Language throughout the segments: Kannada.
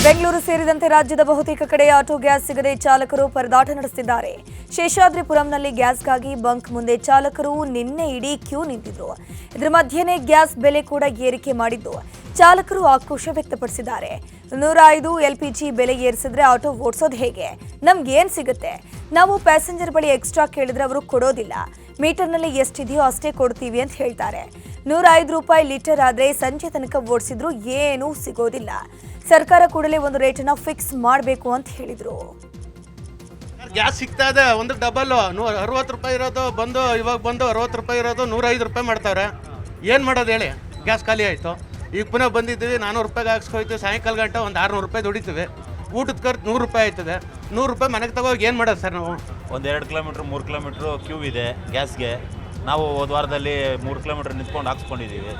ಬೆಂಗಳೂರು ಸೇರಿದಂತೆ ರಾಜ್ಯದ ಬಹುತೇಕ ಕಡೆ ಆಟೋ ಗ್ಯಾಸ್ ಸಿಗದೆ ಚಾಲಕರು ಪರದಾಟ ನಡೆಸುತ್ತಿದ್ದಾರೆ. ಶೇಷಾದ್ರಿಪುರಂನಲ್ಲಿ ಗ್ಯಾಸ್ಗಾಗಿ ಬಂಕ್ ಮುಂದೆ ಚಾಲಕರು ನಿನ್ನೆ ಇಡೀ ಕ್ಯೂ ನಿಂತಿದ್ರು. ಇದರ ಮಧ್ಯೆನೇ ಗ್ಯಾಸ್ ಬೆಲೆ ಕೂಡ ಏರಿಕೆ ಮಾಡಿದ್ದು ಚಾಲಕರು ಆಕ್ರೋಶ ವ್ಯಕ್ತಪಡಿಸಿದ್ದಾರೆ. 105 ಎಲ್ಪಿಜಿ ಬೆಲೆ ಏರಿಸಿದ್ರೆ ಆಟೋ ಓಡಿಸೋದು ಹೇಗೆ? ನಮ್ಗೇನ್ ಸಿಗುತ್ತೆ? ನಾವು ಪ್ಯಾಸೆಂಜರ್ ಬಳಿ ಎಕ್ಸ್ಟ್ರಾ ಕೇಳಿದ್ರೆ ಅವರು ಕೊಡೋದಿಲ್ಲ. ಮೀಟರ್ನಲ್ಲಿ ಎಷ್ಟಿದೆಯೋ ಅಷ್ಟೇ ಕೊಡ್ತೀವಿ ಅಂತ ಹೇಳ್ತಾರೆ. 105 ರೂಪಾಯಿ ಲೀಟರ್ ಆದ್ರೆ ಸಂಜೆ ತನಕ ಓಡಿಸಿದ್ರು ಏನೂ ಸಿಗೋದಿಲ್ಲ. ಸರ್ಕಾರ ಕೂಡಲೇ ಒಂದು ರೇಟನ್ನ ಫಿಕ್ಸ್ ಮಾಡಬೇಕು ಅಂತ ಹೇಳಿದ್ರು. ಗ್ಯಾಸ್ ಸಿಗ್ತಾ ಇದೆ, ಒಂದು ಡಬಲ್ 60 ರೂಪಾಯಿ ಇರೋದು ಇವಾಗ ಬಂದು 60 ರೂಪಾಯಿ ಇರೋದು 105 ರೂಪಾಯಿ ಮಾಡ್ತಾವ್ರೆ. ಏನು ಮಾಡೋದು ಹೇಳಿ? ಗ್ಯಾಸ್ ಖಾಲಿ ಆಯಿತು. ಈಗ ಪುನಃ ಬಂದಿದ್ದೀವಿ, 400 ರೂಪಾಯಿಗೆ ಹಾಕ್ಸ್ಕೊಯ್ತು. ಸಾಯಂಕಾಲ ಗಂಟೆ ಒಂದು 600 ರೂಪಾಯಿ ದುಡಿತೀವಿ. ಊಟದ ಖರ್ಚು 100 ರೂಪಾಯಿ ಆಯ್ತದೆ. 100 ರೂಪಾಯಿ ಮನೆಗೆ ತಗೋಗಿ ಏನು ಮಾಡೋದು ಸರ್? ನಾವು ಒಂದು 2 ಕಿಲೋಮೀಟ್ರ್ 3 ಕಿಲೋಮೀಟ್ರು ಕ್ಯೂ ಇದೆ ಗ್ಯಾಸ್ಗೆ. ನಾವು ಹೋದ ವಾರದಲ್ಲಿ 3 ಕಿಲೋಮೀಟ್ರ್ ನಿಂತ್ಕೊಂಡು ಹಾಕ್ಸ್ಕೊಂಡಿದ್ದೀವಿ.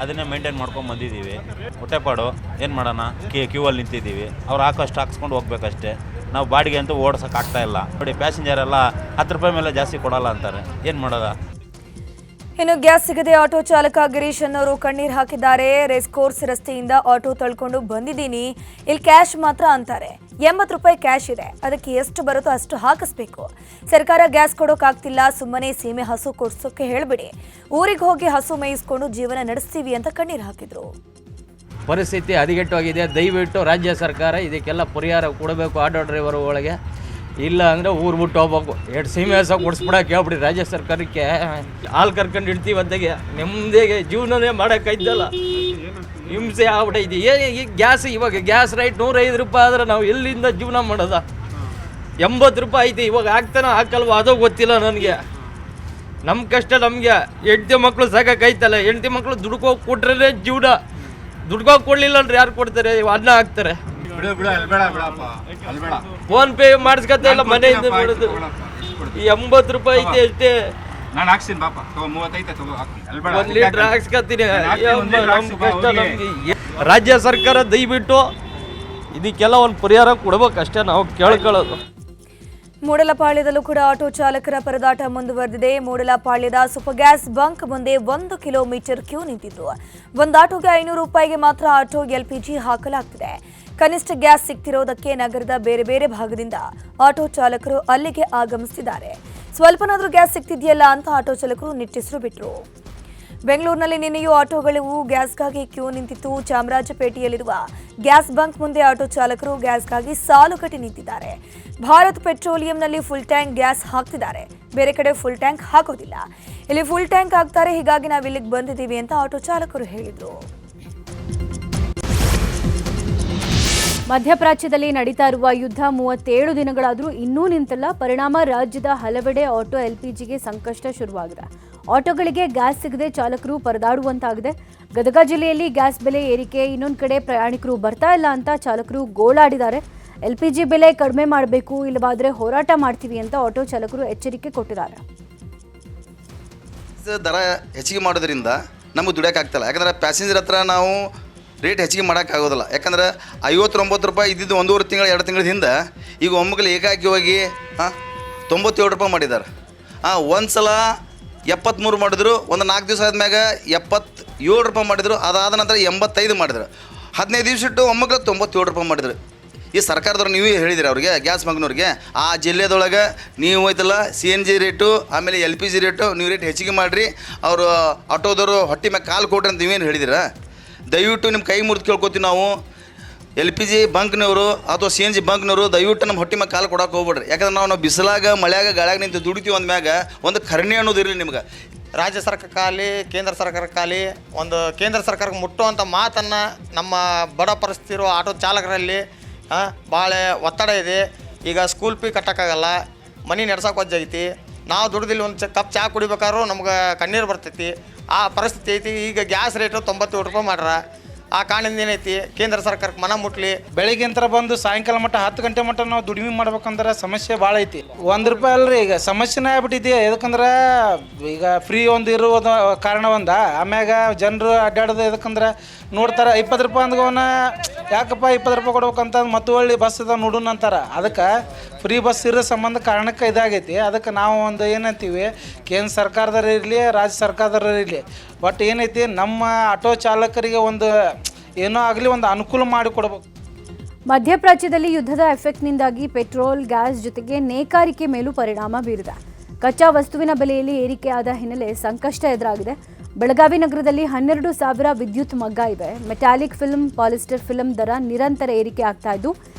ಅದನ್ನೇ ಮೇಂಟೈನ್ ಮಾಡ್ಕೊಂಡು ಬಂದಿದ್ದೀವಿ. ಹೊಟ್ಟೆಪಾಡು ಏನು ಮಾಡೋಣ, ಕ್ಯೂ ಅಲ್ಲಿ ನಿಂತಿದ್ದೀವಿ. ಅವ್ರು ಹಾಕೋಷ್ಟು ಹಾಕ್ಸ್ಕೊಂಡು ಹೋಗ್ಬೇಕಷ್ಟೇ. ನಾವು ಬಾಡಿಗೆ ಅಂತೂ ಓಡ್ಸೋಕ್ಕಾಗ್ತಾ ಇಲ್ಲ. ನೋಡಿ, ಪ್ಯಾಸೆಂಜರ್ ಎಲ್ಲ 10 ರೂಪಾಯಿ ಮೇಲೆ ಜಾಸ್ತಿ ಕೊಡಲ್ಲ ಅಂತಾರೆ. ಏನು ಮಾಡೋದ? ಇನ್ನು ಗ್ಯಾಸ್ ಸಿಗದೆ ಆಟೋ ಚಾಲಕ ಗಿರೀಶ್ ಅನ್ನೋರು ಕಣ್ಣೀರು ಹಾಕಿದ್ದಾರೆ. ರೇಸ್ಕೋರ್ಸ್ ರಸ್ತೆಯಿಂದ ಆಟೋ ತಳ್ಕೊಂಡು ಬಂದಿದ್ದೀನಿ, ಇಲ್ಲಿ ಕ್ಯಾಶ್ ಮಾತ್ರ ಅಂತಾರೆ. 80 ರೂಪಾಯಿ ಕ್ಯಾಶ್ ಇದೆ, ಅದಕ್ಕೆ ಎಷ್ಟು ಬರುತ್ತೋ ಅಷ್ಟು ಹಾಕಿಸ್ಬೇಕು. ಸರ್ಕಾರ ಗ್ಯಾಸ್ ಕೊಡೋಕ್ಕಾಗ್ತಿಲ್ಲ, ಸುಮ್ಮನೆ ಸೀಮೆ ಹಸು ಕೊಡ್ಸೋಕೆ ಹೇಳ್ಬಿಡಿ. ಊರಿಗೆ ಹೋಗಿ ಹಸು ಮೇಯಿಸ್ಕೊಂಡು ಜೀವನ ನಡೆಸ್ತೀವಿ ಅಂತ ಕಣ್ಣೀರು ಹಾಕಿದ್ರು. ಪರಿಸ್ಥಿತಿ ಹದಗೆಟ್ಟೋಗಿದೆ. ದಯವಿಟ್ಟು ರಾಜ್ಯ ಸರ್ಕಾರ ಇದಕ್ಕೆಲ್ಲ ಪರಿಹಾರ ಕೊಡಬೇಕು. ಆಟೋ ಡ್ರೈವರ್ ಒಳಗೆ ಇಲ್ಲ ಅಂದರೆ ಊರು ಬಿಟ್ಟು ಹೋಗ್ಬೇಕು. 2 ಸೀಮೆ ಹಸ ಕೊಡಿಸ್ಬಿಡಕ್ಕೆ ಹೇಳ್ಬಿಡಿ ರಾಜ್ಯ ಸರ್ಕಾರಕ್ಕೆ. ಹಾಲು ಕರ್ಕೊಂಡು ಇಡ್ತೀವಿ ಅಂತಾಗೆ ನೆಮ್ಮದಿಗೆ ಜೀವನನೇ ಮಾಡೋಕ್ಕಾಯ್ತಲ್ಲ. ಹಿಂಸೆ ಆಗ್ಬಿಟ್ಟೈತಿ. ಈಗ ಗ್ಯಾಸ್ ರೈಟ್ 105 ರೂಪಾಯಿ ಆದರೆ ನಾವು ಎಲ್ಲಿಂದ ಜೀವನ ಮಾಡೋದ? 80 ರೂಪಾಯಿ ಐತಿ. ಇವಾಗ ಹಾಕ್ತಾನೋ ಹಾಕಲ್ವ ಅದೋ ಗೊತ್ತಿಲ್ಲ ನನಗೆ. ನಮ್ಮ ಕಷ್ಟ ನಮಗೆ. ಹೆಂಡತಿ ಮಕ್ಕಳು ಸಾಕಾಯ್ತಲ್ಲ. ಹೆಂಡತಿ ಮಕ್ಕಳು ದುಡ್ಕೋಗಿ ಕೊಟ್ರೆ ಜೀವನ. ದುಡ್ಕೋಗಿ ಕೊಡಲಿಲ್ಲ ಅಂದ್ರೆ ಯಾರು ಕೊಡ್ತಾರೆ? ಅನ್ನ ಹಾಕ್ತಾರೆ. ಫೋನ್ ಪೇ ಮಾಡಿಸ್ಕೊತ ಇಲ್ಲ, ಮನೆಯಿಂದ ಮಾಡೋದು. 80 ರೂಪಾಯಿ ಐತೆ ಅಷ್ಟೇ. ಒಂದು ಲೀಟ್ರ್ ಹಾಕ್ಸ್ಕೊತೀನಿ. ರಾಜ್ಯ ಸರ್ಕಾರ ದಯವಿಟ್ಟು ಇದಕ್ಕೆಲ್ಲ ಒಂದು ಪರಿಹಾರ ಕೊಡ್ಬೇಕಷ್ಟೇ ನಾವು ಕೇಳ್ಕೊಳ್ಳೋದು. ಮೂಡಲಪಾಳ್ಯದಲ್ಲೂ ಕೂಡ ಆಟೋ ಚಾಲಕರ ಪರದಾಟ ಮುಂದುವರೆದಿದೆ. ಮೂಡಲಪಾಳ್ಯದ ಸೂಪರ್ ಗ್ಯಾಸ್ ಬಂಕ್ ಮುಂದೆ 1 ಕಿಲೋಮೀಟರ್ ಕ್ಯೂ ನಿಂತಿದ್ದು, ಒಂದು ಆಟೋಗೆ 500 ರೂಪಾಯಿಗೆ ಮಾತ್ರ ಆಟೋ ಎಲ್ಪಿಜಿ ಹಾಕಲಾಗ್ತಿದೆ. ಕನಿಷ್ಠ ಗ್ಯಾಸ್ ಸಿಗ್ತಿರೋದಕ್ಕೆ ನಗರದ ಬೇರೆ ಬೇರೆ ಭಾಗದಿಂದ ಆಟೋ ಚಾಲಕರು ಅಲ್ಲಿಗೆ ಆಗಮಿಸಿದ್ದಾರೆ. ಸ್ವಲ್ಪನಾದ್ರೂ ಗ್ಯಾಸ್ ಸಿಗ್ತಿದೆಯಲ್ಲ ಅಂತ ಆಟೋ ಚಾಲಕರು ನಿಟ್ಟುಸಿರು ಬಿಟ್ಟರು. ಬೆಂಗಳೂರಿನಲ್ಲಿ ನಿನ್ನೆಯೂ ಆಟೋಗಳು ಗ್ಯಾಸ್ಗಾಗಿ ಕ್ಯೂ ನಿಂತಿತ್ತು. ಚಾಮರಾಜಪೇಟೆಯಲ್ಲಿರುವ ಗ್ಯಾಸ್ ಬಂಕ್ ಮುಂದೆ ಆಟೋ ಚಾಲಕರು ಗ್ಯಾಸ್ಗಾಗಿ ಸಾಲು ಕಟ್ಟಿ ನಿಂತಿದ್ದಾರೆ. ಭಾರತ್ ಪೆಟ್ರೋಲಿಯಂನಲ್ಲಿ ಫುಲ್ ಟ್ಯಾಂಕ್ ಗ್ಯಾಸ್ ಹಾಕ್ತಿದ್ದಾರೆ, ಬೇರೆ ಕಡೆ ಫುಲ್ ಟ್ಯಾಂಕ್ ಹಾಕೋದಿಲ್ಲ. ಇಲ್ಲಿ ಫುಲ್ ಟ್ಯಾಂಕ್ ಹಾಕ್ತಾರೆ, ಹೀಗಾಗಿ ನಾವು ಇಲ್ಲಿಗೆ ಬಂದಿದ್ದೀವಿ ಅಂತ ಆಟೋ ಚಾಲಕರು ಹೇಳಿದರು. ಮಧ್ಯಪ್ರಾಚ್ಯದಲ್ಲಿ ನಡೀತಾ ಇರುವ ಯುದ್ಧ 37 ದಿನಗಳಾದರೂ ಇನ್ನೂ ನಿಂತಿಲ್ಲ. ಪರಿಣಾಮ ರಾಜ್ಯದ ಹಲವೆಡೆ ಆಟೋ ಎಲ್ಪಿಜಿಗೆ ಸಂಕಷ್ಟ ಶುರುವಾಗಿದೆ. ಆಟೋಗಳಿಗೆ ಗ್ಯಾಸ್ ಸಿಗದೆ ಚಾಲಕರು ಪರದಾಡುವಂತಾಗಿದೆ. ಗದಗ ಜಿಲ್ಲೆಯಲ್ಲಿ ಗ್ಯಾಸ್ ಬೆಲೆ ಏರಿಕೆ, ಇನ್ನೊಂದು ಕಡೆ ಪ್ರಯಾಣಿಕರು ಬರ್ತಾ ಇಲ್ಲ ಅಂತ ಚಾಲಕರು ಗೋಳಾಡಿದ್ದಾರೆ. ಎಲ್ಪಿಜಿ ಬೆಲೆ ಕಡಿಮೆ ಮಾಡಬೇಕು, ಇಲ್ಲವಾದರೆ ಹೋರಾಟ ಮಾಡ್ತೀವಿ ಅಂತ ಆಟೋ ಚಾಲಕರು ಎಚ್ಚರಿಕೆ ಕೊಟ್ಟಿದ್ದಾರೆ. ದರ ಹೆಚ್ಚಿಗೆ ಮಾಡೋದ್ರಿಂದ ನಮಗೆ ದುಡಿಯೋಕ್ಕಾಗ್ತಿಲ್ಲ. ಯಾಕಂದರೆ ಪ್ಯಾಸೆಂಜರ್ ಹತ್ರ ನಾವು ರೇಟ್ ಹೆಚ್ಚಿಗೆ ಮಾಡೋಕ್ಕಾಗೋದಿಲ್ಲ. ಯಾಕಂದ್ರೆ 59 ರೂಪಾಯಿ ಇದ್ದಿದ್ದು 1.5 ತಿಂಗಳು 2 ತಿಂಗಳ ಹಿಂದೆ ಈಗ ಒಮ್ಮಗಲು ಏಕಾಕಿಯಾಗಿ 97 ರೂಪಾಯಿ ಮಾಡಿದ್ದಾರೆ. ಒಂದು ಸಲ 73 ಮಾಡಿದ್ರು, ಒಂದು 4 ದಿವಸ ಆದ್ಮ್ಯಾಗ 77 ರೂಪಾಯಿ ಮಾಡಿದರು. ಅದಾದ ನಂತರ 85 ಮಾಡಿದ್ರು. 15 ದಿವಸ ಇಟ್ಟು ಒಮ್ಮಗಲು 97 ರೂಪಾಯಿ ಮಾಡಿದ್ರು. ಈ ಸರ್ಕಾರದವ್ರು ನೀವೇ ಹೇಳಿದಿರಿ ಅವ್ರಿಗೆ, ಗ್ಯಾಸ್ ಬಂಕ್ನವ್ರಿಗೆ, ಆ ಜಿಲ್ಲೆದೊಳಗೆ ನೀವು ಹೋಯ್ತಲ್ಲ CNG ರೇಟು ಆಮೇಲೆ LPG ರೇಟು ನೀವು ರೇಟ್ ಹೆಚ್ಚಿಗೆ ಮಾಡಿರಿ, ಅವರು ಆಟೋದವರು ಹೊಟ್ಟೆ ಮ್ಯಾಗ ಕಾಲು ಕೊಡ್ರಿ ಅಂತ ನೀವೇನು ಹೇಳಿದಿರ? ದಯವಿಟ್ಟು ನಿಮ್ಮ ಕೈ ಮುರಿದು ಕೇಳ್ಕೊತೀವಿ ನಾವು. LPG ಬಂಕ್ನವರು ಅಥವಾ CNG ಬಂಕ್ನವರು ದಯವಿಟ್ಟು ನಮ್ಮ ಹೊಟ್ಟೆ ಮ್ಯಾಗ ಕಾಲು ಕೊಡೋಕೆ ಹೋಗ್ಬೇಡ್ರಿ. ಯಾಕಂದ್ರೆ ನಾವು ಬಿಸಿಲಾಗ ಮಳೆಯಾಗ ಗಾಳಿಯಾಗ ನಿಂತು ದುಡಿತೀವಿ ಅಂದ್ಮ್ಯಾಗ ಒಂದು ಕರುಣೆ ಅನ್ನೋದು ಇರಲಿ ನಿಮ್ಗೆ. ರಾಜ್ಯ ಸರ್ಕಾರಕ್ಕಾಗಲಿ ಕೇಂದ್ರ ಸರ್ಕಾರಕ್ಕಾಗಲಿ ಒಂದು ಕೇಂದ್ರ ಸರ್ಕಾರಕ್ಕೆ ಮುಟ್ಟುವಂಥ ಮಾತನ್ನು ನಮ್ಮ ಬಡ ಪರಿಸ್ಥಿತಿ ಇರೋ ಆಟೋ ಚಾಲಕರಲ್ಲಿ ಭಾಳ ಒತ್ತಡ ಇದೆ. ಈಗ ಸ್ಕೂಲ್ ಫೀ ಕಟ್ಟೋಕ್ಕಾಗಲ್ಲ, ಮನೆ ನಡ್ಸೋಕೆ ವಜ್ಜೈತಿ. ನಾವು ದುಡ್ದಿಲ್ಲಿ ಒಂದು ಕಪ್ ಚಹಾ ಕುಡಿಬೇಕಾದ್ರೂ ನಮ್ಗೆ ಕಣ್ಣೀರು ಬರ್ತೈತಿ. ಆ ಪರಿಸ್ಥಿತಿ ಐತಿ. ಈಗ ಗ್ಯಾಸ್ ರೇಟು 97 ರೂಪಾಯಿ ಮಾಡ್ರ. ಆ ಕಾರಣದಿಂದ ಏನೈತಿ, ಕೇಂದ್ರ ಸರ್ಕಾರಕ್ಕೆ ಮನ ಮುಟ್ಲಿ. ಬೆಳಿಗ್ಗೆ ಅಂತ ಬಂದು ಸಾಯಂಕಾಲ ಮಟ್ಟ 10 ಗಂಟೆ ಮಟ್ಟ ನಾವು ದುಡಿಮೆ ಮಾಡ್ಬೇಕಂದ್ರೆ ಸಮಸ್ಯೆ ಭಾಳ ಐತಿ. 1 ರೂಪಾಯಿ ಅಲ್ರಿ, ಈಗ ಸಮಸ್ಯೆನೇ ಆಗ್ಬಿಟ್ಟಿದೆ. ಯಾಕಂದ್ರೆ ಈಗ ಫ್ರೀ ಒಂದು ಇರೋದು ಕಾರಣ ಆಮ್ಯಾಗ ಜನರು ಅಡ್ಡಾಡೋದು ಎದಕ್ಕಂದ್ರೆ ನೋಡ್ತಾರೆ 20 ರೂಪಾಯಿ ಅಂದ್ಗೋನ ಯಾಕಪ್ಪ 20 ರೂಪಾಯಿ ಕೊಡ್ಬೇಕಂತ ಮತ್ತು ಒಳ್ಳೆ ಬಸ್ ಅದ ನೋಡೋಣ ಅಂತಾರೆ. ಅದಕ್ಕೆ ಫ್ರೀ ಬಸ್ ಇರೋ ಸಂಬಂಧ ಕಾರಣಕ್ಕೆ ಇದಾಗೈತಿ. ಅದಕ್ಕೆ ನಾವು ಒಂದು ಏನಂತೀವಿ, ಕೇಂದ್ರ ಸರ್ಕಾರದವ್ರು ಇರಲಿ ರಾಜ್ಯ ಸರ್ಕಾರದವ್ರು ಇರಲಿ, ಬಟ್ ಏನೈತಿ ನಮ್ಮ ಆಟೋ ಚಾಲಕರಿಗೆ ಒಂದು ಏನೋ ಆಗಲಿ ಒಂದು ಅನುಕೂಲ ಮಾಡಿಕೊಡ್ಬೇಕು. ಮಧ್ಯಪ್ರಾಚ್ಯದಲ್ಲಿ ಯುದ್ಧದ ಎಫೆಕ್ಟ್ನಿಂದಾಗಿ ಪೆಟ್ರೋಲ್, ಗ್ಯಾಸ್ ಜೊತೆಗೆ ನೇಕಾರಿಕೆ ಮೇಲೂ ಪರಿಣಾಮ ಬೀರಿದೆ. ಕಚ್ಚಾ ವಸ್ತುವಿನ ಬೆಲೆಯಲ್ಲಿ ಏರಿಕೆಯಾದ ಹಿನ್ನೆಲೆ ಸಂಕಷ್ಟ ಎದುರಾಗಿದೆ. ಬೆಳಗಾವಿ ನಗರದಲ್ಲಿ 12,000 ವಿದ್ಯುತ್ ಮಗ್ಗ ಇವೆ. ಮೆಟಾಲಿಕ್ ಫಿಲ್ಮ್, ಪಾಲಿಸ್ಟರ್ ಫಿಲ್ಮ್ ದರ ನಿರಂತರ ಏರಿಕೆ ಆಗ್ತಾ ಇದ್ದು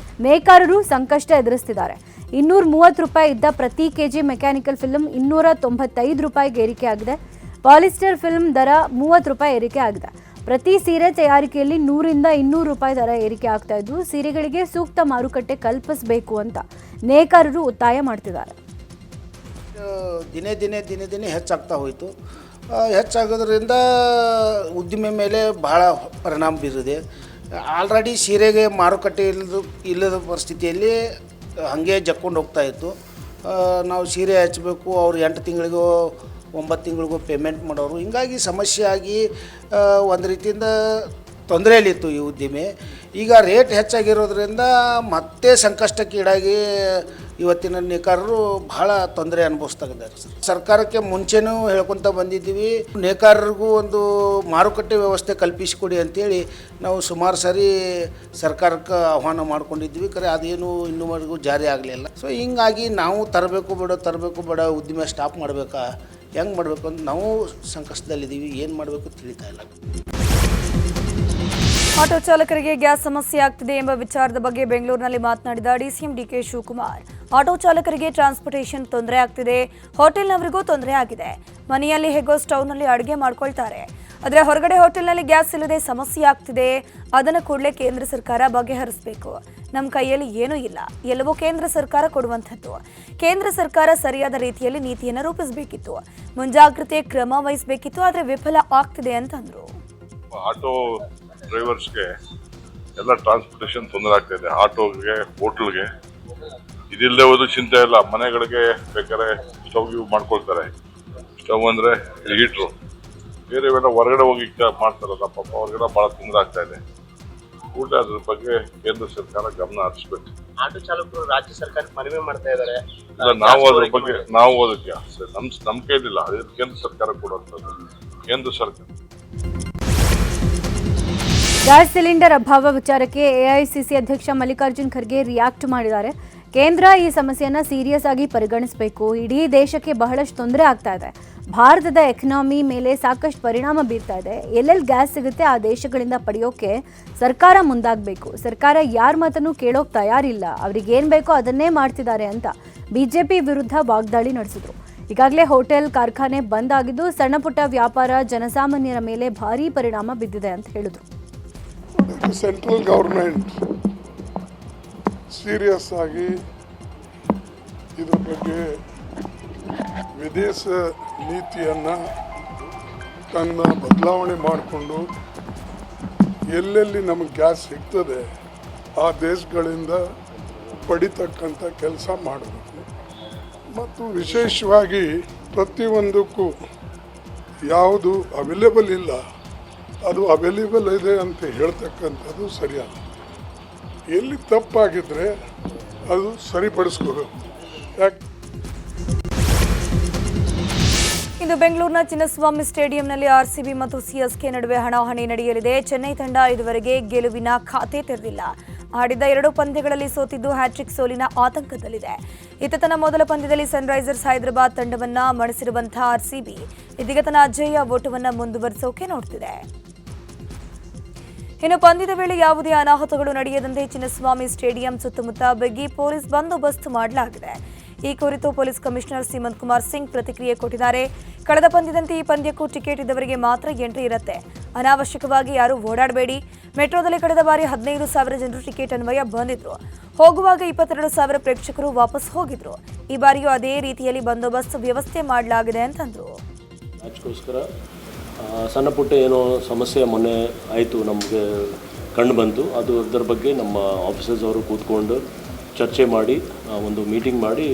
ನೇಕಾರರು ಸಂಕಷ್ಟ ಎದುರಿಸ್ತಿದ್ದಾರೆ. 230 ರೂಪಾಯಿ ಇದ್ದ ಪ್ರತಿ ಕೆಜಿ ಮೆಕ್ಯಾನಿಕಲ್ ಫಿಲ್ಮ್ 295 ರೂಪಾಯಿಗೆ ಏರಿಕೆಯಾಗಿದೆ. ಪಾಲಿಸ್ಟರ್ ಫಿಲ್ಮ್ ದರ 30 ರೂಪಾಯಿ ಏರಿಕೆ ಆಗಿದೆ. ಪ್ರತಿ ಸೀರೆ ತಯಾರಿಕೆಯಲ್ಲಿ 100ರಿಂದ 200 ರೂಪಾಯಿ ದರ ಏರಿಕೆ ಆಗ್ತಾ ಇದ್ದು ಸೀರೆಗಳಿಗೆ ಸೂಕ್ತ ಮಾರುಕಟ್ಟೆ ಕಲ್ಪಿಸಬೇಕು ಅಂತ ನೇಕಾರರು ಒತ್ತಾಯ ಮಾಡ್ತಿದ್ದಾರೆ. ದಿನೇ ಹೆಚ್ಚಾಗ್ತಾ ಹೋಯಿತು. ಹೆಚ್ಚಾಗೋದ್ರಿಂದ ಉದ್ದಿಮೆ ಮೇಲೆ ಬಹಳ ಪರಿಣಾಮ ಬೀರಿದೆ. ಆಲ್ರೆಡಿ ಸೀರೆಗೆ ಮಾರುಕಟ್ಟೆ ಇಲ್ಲದ ಪರಿಸ್ಥಿತಿಯಲ್ಲಿ ಹಾಗೆ ಜಕ್ಕೊಂಡು ಹೋಗ್ತಾಯಿತ್ತು. ನಾವು ಸೀರೆ ಹಚ್ಚಬೇಕು, ಅವ್ರು 8 ತಿಂಗಳಿಗೋ 9 ತಿಂಗಳಿಗೋ ಪೇಮೆಂಟ್ ಮಾಡೋರು. ಹಿಂಗಾಗಿ ಸಮಸ್ಯೆ ಆಗಿ ಒಂದು ರೀತಿಯಿಂದ ತೊಂದರೆಯಲ್ಲಿತ್ತು ಈ ಉದ್ದಿಮೆ. ಈಗ ರೇಟ್ ಹೆಚ್ಚಾಗಿರೋದ್ರಿಂದ ಮತ್ತೆ ಸಂಕಷ್ಟಕ್ಕೀಡಾಗಿ ಇವತ್ತಿನ ನೇಕಾರರು ಬಹಳ ತೊಂದರೆ ಅನುಭವಿಸ್ತಾ ಇದ್ದಾರೆ. ಸರ್ಕಾರಕ್ಕೆ ಮುಂಚೆನೂ ಹೇಳ್ಕೊತ ಬಂದಿದ್ದೀವಿ, ನೇಕಾರರಿಗೂ ಒಂದು ಮಾರುಕಟ್ಟೆ ವ್ಯವಸ್ಥೆ ಕಲ್ಪಿಸಿಕೊಡಿ ಅಂತೇಳಿ ನಾವು ಸುಮಾರು ಸಾರಿ ಸರ್ಕಾರಕ್ಕೆ ಆಹ್ವಾನ ಮಾಡ್ಕೊಂಡಿದ್ವಿ. ಖರೆ ಅದೇನು ಇನ್ನೂವರೆಗೂ ಜಾರಿ ಆಗಲಿಲ್ಲ. ಸೊ ಹಿಂಗಾಗಿ ನಾವು ತರಬೇಕು ಬೇಡ ಉದ್ದಿಮೆ ಸ್ಟಾಪ್ ಮಾಡಬೇಕಾ, ಹೆಂಗೆ ಮಾಡಬೇಕು ಅಂತ ನಾವು ಸಂಕಷ್ಟದಲ್ಲಿದ್ದೀವಿ. ಏನು ಮಾಡಬೇಕು ತಿಳಿತಾ ಇಲ್ಲ. ಆಟೋ ಚಾಲಕರಿಗೆ ಗ್ಯಾಸ್ ಸಮಸ್ಯೆ ಆಗ್ತಿದೆ ಎಂಬ ವಿಚಾರದ ಬಗ್ಗೆ ಬೆಂಗಳೂರಿನಲ್ಲಿ ಮಾತನಾಡಿದ ಡಿಸಿಎಂ ಡಿಕೆ ಶಿವಕುಮಾರ್, ಆಟೋ ಚಾಲಕರಿಗೆ ಟ್ರಾನ್ಸ್ಪೋರ್ಟೇಷನ್ ತೊಂದರೆ ಆಗ್ತಿದೆ, ಹೋಟೆಲ್ನವರಿಗೂ ತೊಂದರೆ ಆಗಿದೆ. ಮನೆಯಲ್ಲಿ ಹೇಗೋ ಸ್ಟವ್ನಲ್ಲಿ ಅಡುಗೆ ಮಾಡ್ಕೊಳ್ತಾರೆ, ಆದರೆ ಹೊರಗಡೆ ಹೋಟೆಲ್ನಲ್ಲಿ ಗ್ಯಾಸ್ ಇಲ್ಲದೆ ಸಮಸ್ಯೆ ಆಗ್ತಿದೆ. ಅದನ್ನು ಕೂಡಲೇ ಕೇಂದ್ರ ಸರ್ಕಾರ ಬಗೆಹರಿಸಬೇಕು. ನಮ್ಮ ಕೈಯಲ್ಲಿ ಏನೂ ಇಲ್ಲ, ಎಲ್ಲವೂ ಕೇಂದ್ರ ಸರ್ಕಾರ ಕೊಡುವಂಥದ್ದು. ಕೇಂದ್ರ ಸರ್ಕಾರ ಸರಿಯಾದ ರೀತಿಯಲ್ಲಿ ನೀತಿಯನ್ನು ರೂಪಿಸಬೇಕಿತ್ತು, ಮುಂಜಾಗ್ರತೆ ಕ್ರಮ ವಹಿಸಬೇಕಿತ್ತು, ಆದರೆ ವಿಫಲ ಆಗ್ತಿದೆ ಅಂತಂದರು. ಆಟೋ ಡ್ರೈವರ್ಸ್ಗೆ ಎಲ್ಲ ಟ್ರಾನ್ಸ್ಪೋರ್ಟೇಷನ್ ತೊಂದರೆ ಆಗ್ತಾ ಇದೆ. ಆಟೋಗೆ, ಹೋಟ್ಲ್ಗೆ ಇದಿಲ್ಲದೆ ಹೋದ್ರು ಚಿಂತೆ ಇಲ್ಲ. ಮನೆಗಳಿಗೆ ಬೇಕಾದ್ರೆ ಸ್ಟವ್ ಮಾಡ್ಕೊಳ್ತಾರೆ. ಸ್ಟವ್ ಅಂದರೆ ಹೀಟ್ರು, ಬೇರೆವೆಲ್ಲ ಹೊರಗಡೆ ಹೋಗಿ ಮಾಡ್ತಾರಲ್ಲ, ಪಾಪ ಅವ್ರಿಗೆಲ್ಲ ಭಾಳ ತೊಂದರೆ ಆಗ್ತಾ ಇದೆ. ಕೂಡಲೇ ಅದ್ರ ಬಗ್ಗೆ ಕೇಂದ್ರ ಸರ್ಕಾರ ಗಮನ ಹರಿಸ್ಬೇಕು. ಆಟೋ ಚಾಲಕರು ರಾಜ್ಯ ಸರ್ಕಾರಕ್ಕೆ ಮನವಿ ಮಾಡ್ತಾ ಇದ್ದಾರೆ. ಇಲ್ಲ, ನಾವು ಅದ್ರ ಬಗ್ಗೆ ಓದಕ್ಕೆ ನಮ್ಮ ಕೈಲಿಲ್ಲ, ಅದೇ ಕೇಂದ್ರ ಸರ್ಕಾರ ಕೊಡುವಂಥದ್ದು. ಕೇಂದ್ರ ಸರ್ಕಾರ ಗ್ಯಾಸ್ ಸಿಲಿಂಡರ್ ಅಭಾವ ವಿಚಾರಕ್ಕೆ ಎಐಸಿಸಿ ಅಧ್ಯಕ್ಷ ಮಲ್ಲಿಕಾರ್ಜುನ್ ಖರ್ಗೆ ರಿಯಾಕ್ಟ್ ಮಾಡಿದ್ದಾರೆ. ಕೇಂದ್ರ ಈ ಸಮಸ್ಯೆಯನ್ನು ಸೀರಿಯಸ್ ಆಗಿ ಪರಿಗಣಿಸಬೇಕು. ಇಡೀ ದೇಶಕ್ಕೆ ಬಹಳಷ್ಟು ತೊಂದರೆ ಆಗ್ತಾ ಇದೆ. ಭಾರತದ ಎಕನಾಮಿ ಮೇಲೆ ಸಾಕಷ್ಟು ಪರಿಣಾಮ ಬೀರ್ತಾ ಇದೆ. ಎಲ್ಲೆಲ್ಲಿ ಗ್ಯಾಸ್ ಸಿಗುತ್ತೆ ಆ ದೇಶಗಳಿಂದ ಪಡೆಯೋಕೆ ಸರ್ಕಾರ ಮುಂದಾಗಬೇಕು. ಸರ್ಕಾರ ಯಾರ ಮಾತನ್ನು ಕೇಳೋಕೆ ತಯಾರಿಲ್ಲ, ಅವ್ರಿಗೇನು ಬೇಕೋ ಅದನ್ನೇ ಮಾಡ್ತಿದ್ದಾರೆ ಅಂತ ಬಿಜೆಪಿ ವಿರುದ್ಧ ವಾಗ್ದಾಳಿ ನಡೆಸಿದ್ರು. ಈಗಾಗಲೇ ಹೋಟೆಲ್, ಕಾರ್ಖಾನೆ ಬಂದ್ ಆಗಿದ್ದು ಸಣ್ಣ ಪುಟ್ಟ ವ್ಯಾಪಾರ, ಜನಸಾಮಾನ್ಯರ ಮೇಲೆ ಭಾರೀ ಪರಿಣಾಮ ಬಿದ್ದಿದೆ ಅಂತ ಹೇಳಿದ್ರು. ಸೆಂಟ್ರಲ್ ಗೌರ್ಮೆಂಟ್ ಸೀರಿಯಸ್ ಆಗಿ ಇದ್ರ ಬಗ್ಗೆ ವಿದೇಶ ನೀತಿಯನ್ನು ತನ್ನ ಬದಲಾವಣೆ ಮಾಡಿಕೊಂಡು ಎಲ್ಲೆಲ್ಲಿ ನಮಗೆ ಗ್ಯಾಸ್ ಸಿಗ್ತದೆ ಆ ದೇಶಗಳಿಂದ ಪಡಿತಕ್ಕಂಥ ಕೆಲಸ ಮಾಡಬೇಕು. ಮತ್ತು ವಿಶೇಷವಾಗಿ ಪ್ರತಿಯೊಂದಕ್ಕೂ ಯಾವುದು ಅವೈಲೇಬಲ್ ಇಲ್ಲ ಅದು ಅವೈಲೇಬಲ್ ಇದೆ ಅಂತ ಹೇಳ್ತಕ್ಕಂಥದ್ದು ಸರಿಯಲ್ಲ. ಎಲ್ಲಿ ತಪ್ಪಾಗಿದ್ದರೆ ಅದು ಸರಿಪಡಿಸ್ಕೋಬೇಕು. ಇಂದು ಬೆಂಗಳೂರಿನ ಚಿನ್ನಸ್ವಾಮಿ ಸ್ಟೇಡಿಯಂನಲ್ಲಿ ಆರ್ಸಿಬಿ ಮತ್ತು ಸಿಎಸ್ಕೆ ನಡುವೆ ಹಣಾಹಣಿ ನಡೆಯಲಿದೆ. ಚೆನ್ನೈ ತಂಡ ಇದುವರೆಗೆ ಗೆಲುವಿನ ಖಾತೆ ತೆರೆದಿಲ್ಲ. ಆಡಿದ 2 ಪಂದ್ಯಗಳಲ್ಲಿ ಸೋತಿದ್ದು ಹ್ಯಾಟ್ರಿಕ್ ಸೋಲಿನ ಆತಂಕದಲ್ಲಿದೆ. ಇತ್ತ ತನ್ನ ಮೊದಲ ಪಂದ್ಯದಲ್ಲಿ ಸನ್ರೈಸರ್ಸ್ ಹೈದರಾಬಾದ್ ತಂಡವನ್ನ ಮಣಿಸಿರುವಂತಹ ಆರ್ಸಿಬಿ ಇದೀಗ ತನ್ನ ಅಜೇಯ ಓಟವನ್ನು ಮುಂದುವರಿಸೋಕೆ ನೋಡ್ತಿದೆ. ಇನ್ನು ಪಂದ್ಯದ ವೇಳೆ ಯಾವುದೇ ಅನಾಹುತಗಳು ನಡೆಯದಂತೆ ಚಿನ್ನಸ್ವಾಮಿ ಸ್ಟೇಡಿಯಂ ಸುತ್ತಮುತ್ತ ಬಿಗಿ ಪೊಲೀಸ್ ಬಂದೋಬಸ್ತ್ ಮಾಡಲಾಗಿದೆ. ಈ ಕುರಿತು ಪೊಲೀಸ್ ಕಮಿಷನರ್ ಸೀಮಂತ್ ಕುಮಾರ್ ಸಿಂಗ್ ಪ್ರತಿಕ್ರಿಯೆ ಕೊಟ್ಟಿದ್ದಾರೆ. ಕಳೆದ ಪಂದ್ಯದಂತೆ ಈ ಪಂದ್ಯಕ್ಕೂ ಟಿಕೆಟ್ ಇದ್ದವರಿಗೆ ಮಾತ್ರ ಎಂಟ್ರಿ ಇರುತ್ತೆ. ಅನಾವಶ್ಯಕವಾಗಿ ಯಾರೂ ಓಡಾಡಬೇಡಿ. ಮೆಟ್ರೋದಲ್ಲಿ ಕಳೆದ ಬಾರಿ 15,000 ಜನರು ಟಿಕೆಟ್ ಅನ್ವಯ ಬಂದಿದ್ರು. ಹೋಗುವಾಗ 22,000 ಪ್ರೇಕ್ಷಕರು ವಾಪಸ್ ಹೋಗಿದ್ರು. ಈ ಬಾರಿಯೂ ಅದೇ ರೀತಿಯಲ್ಲಿ ಬಂದೋಬಸ್ತ್ ವ್ಯವಸ್ಥೆ ಮಾಡಲಾಗಿದೆ ಅಂತಂದ್ರು. ಮ್ಯಾಚ್ಗೋಸ್ಕರ ಸಣ್ಣ ಪುಟ್ಟ ಏನೋ ಸಮಸ್ಯೆ ಮೊನ್ನೆ ಆಯಿತು, ನಮಗೆ ಕಂಡು ಬಂತು. ಅದರ ಬಗ್ಗೆ ನಮ್ಮ ಆಫೀಸರ್ಸ್ ಅವರು ಕೂತ್ಕೊಂಡು ಚರ್ಚೆ ಮಾಡಿ ಒಂದು ಮೀಟಿಂಗ್ ಮಾಡಿ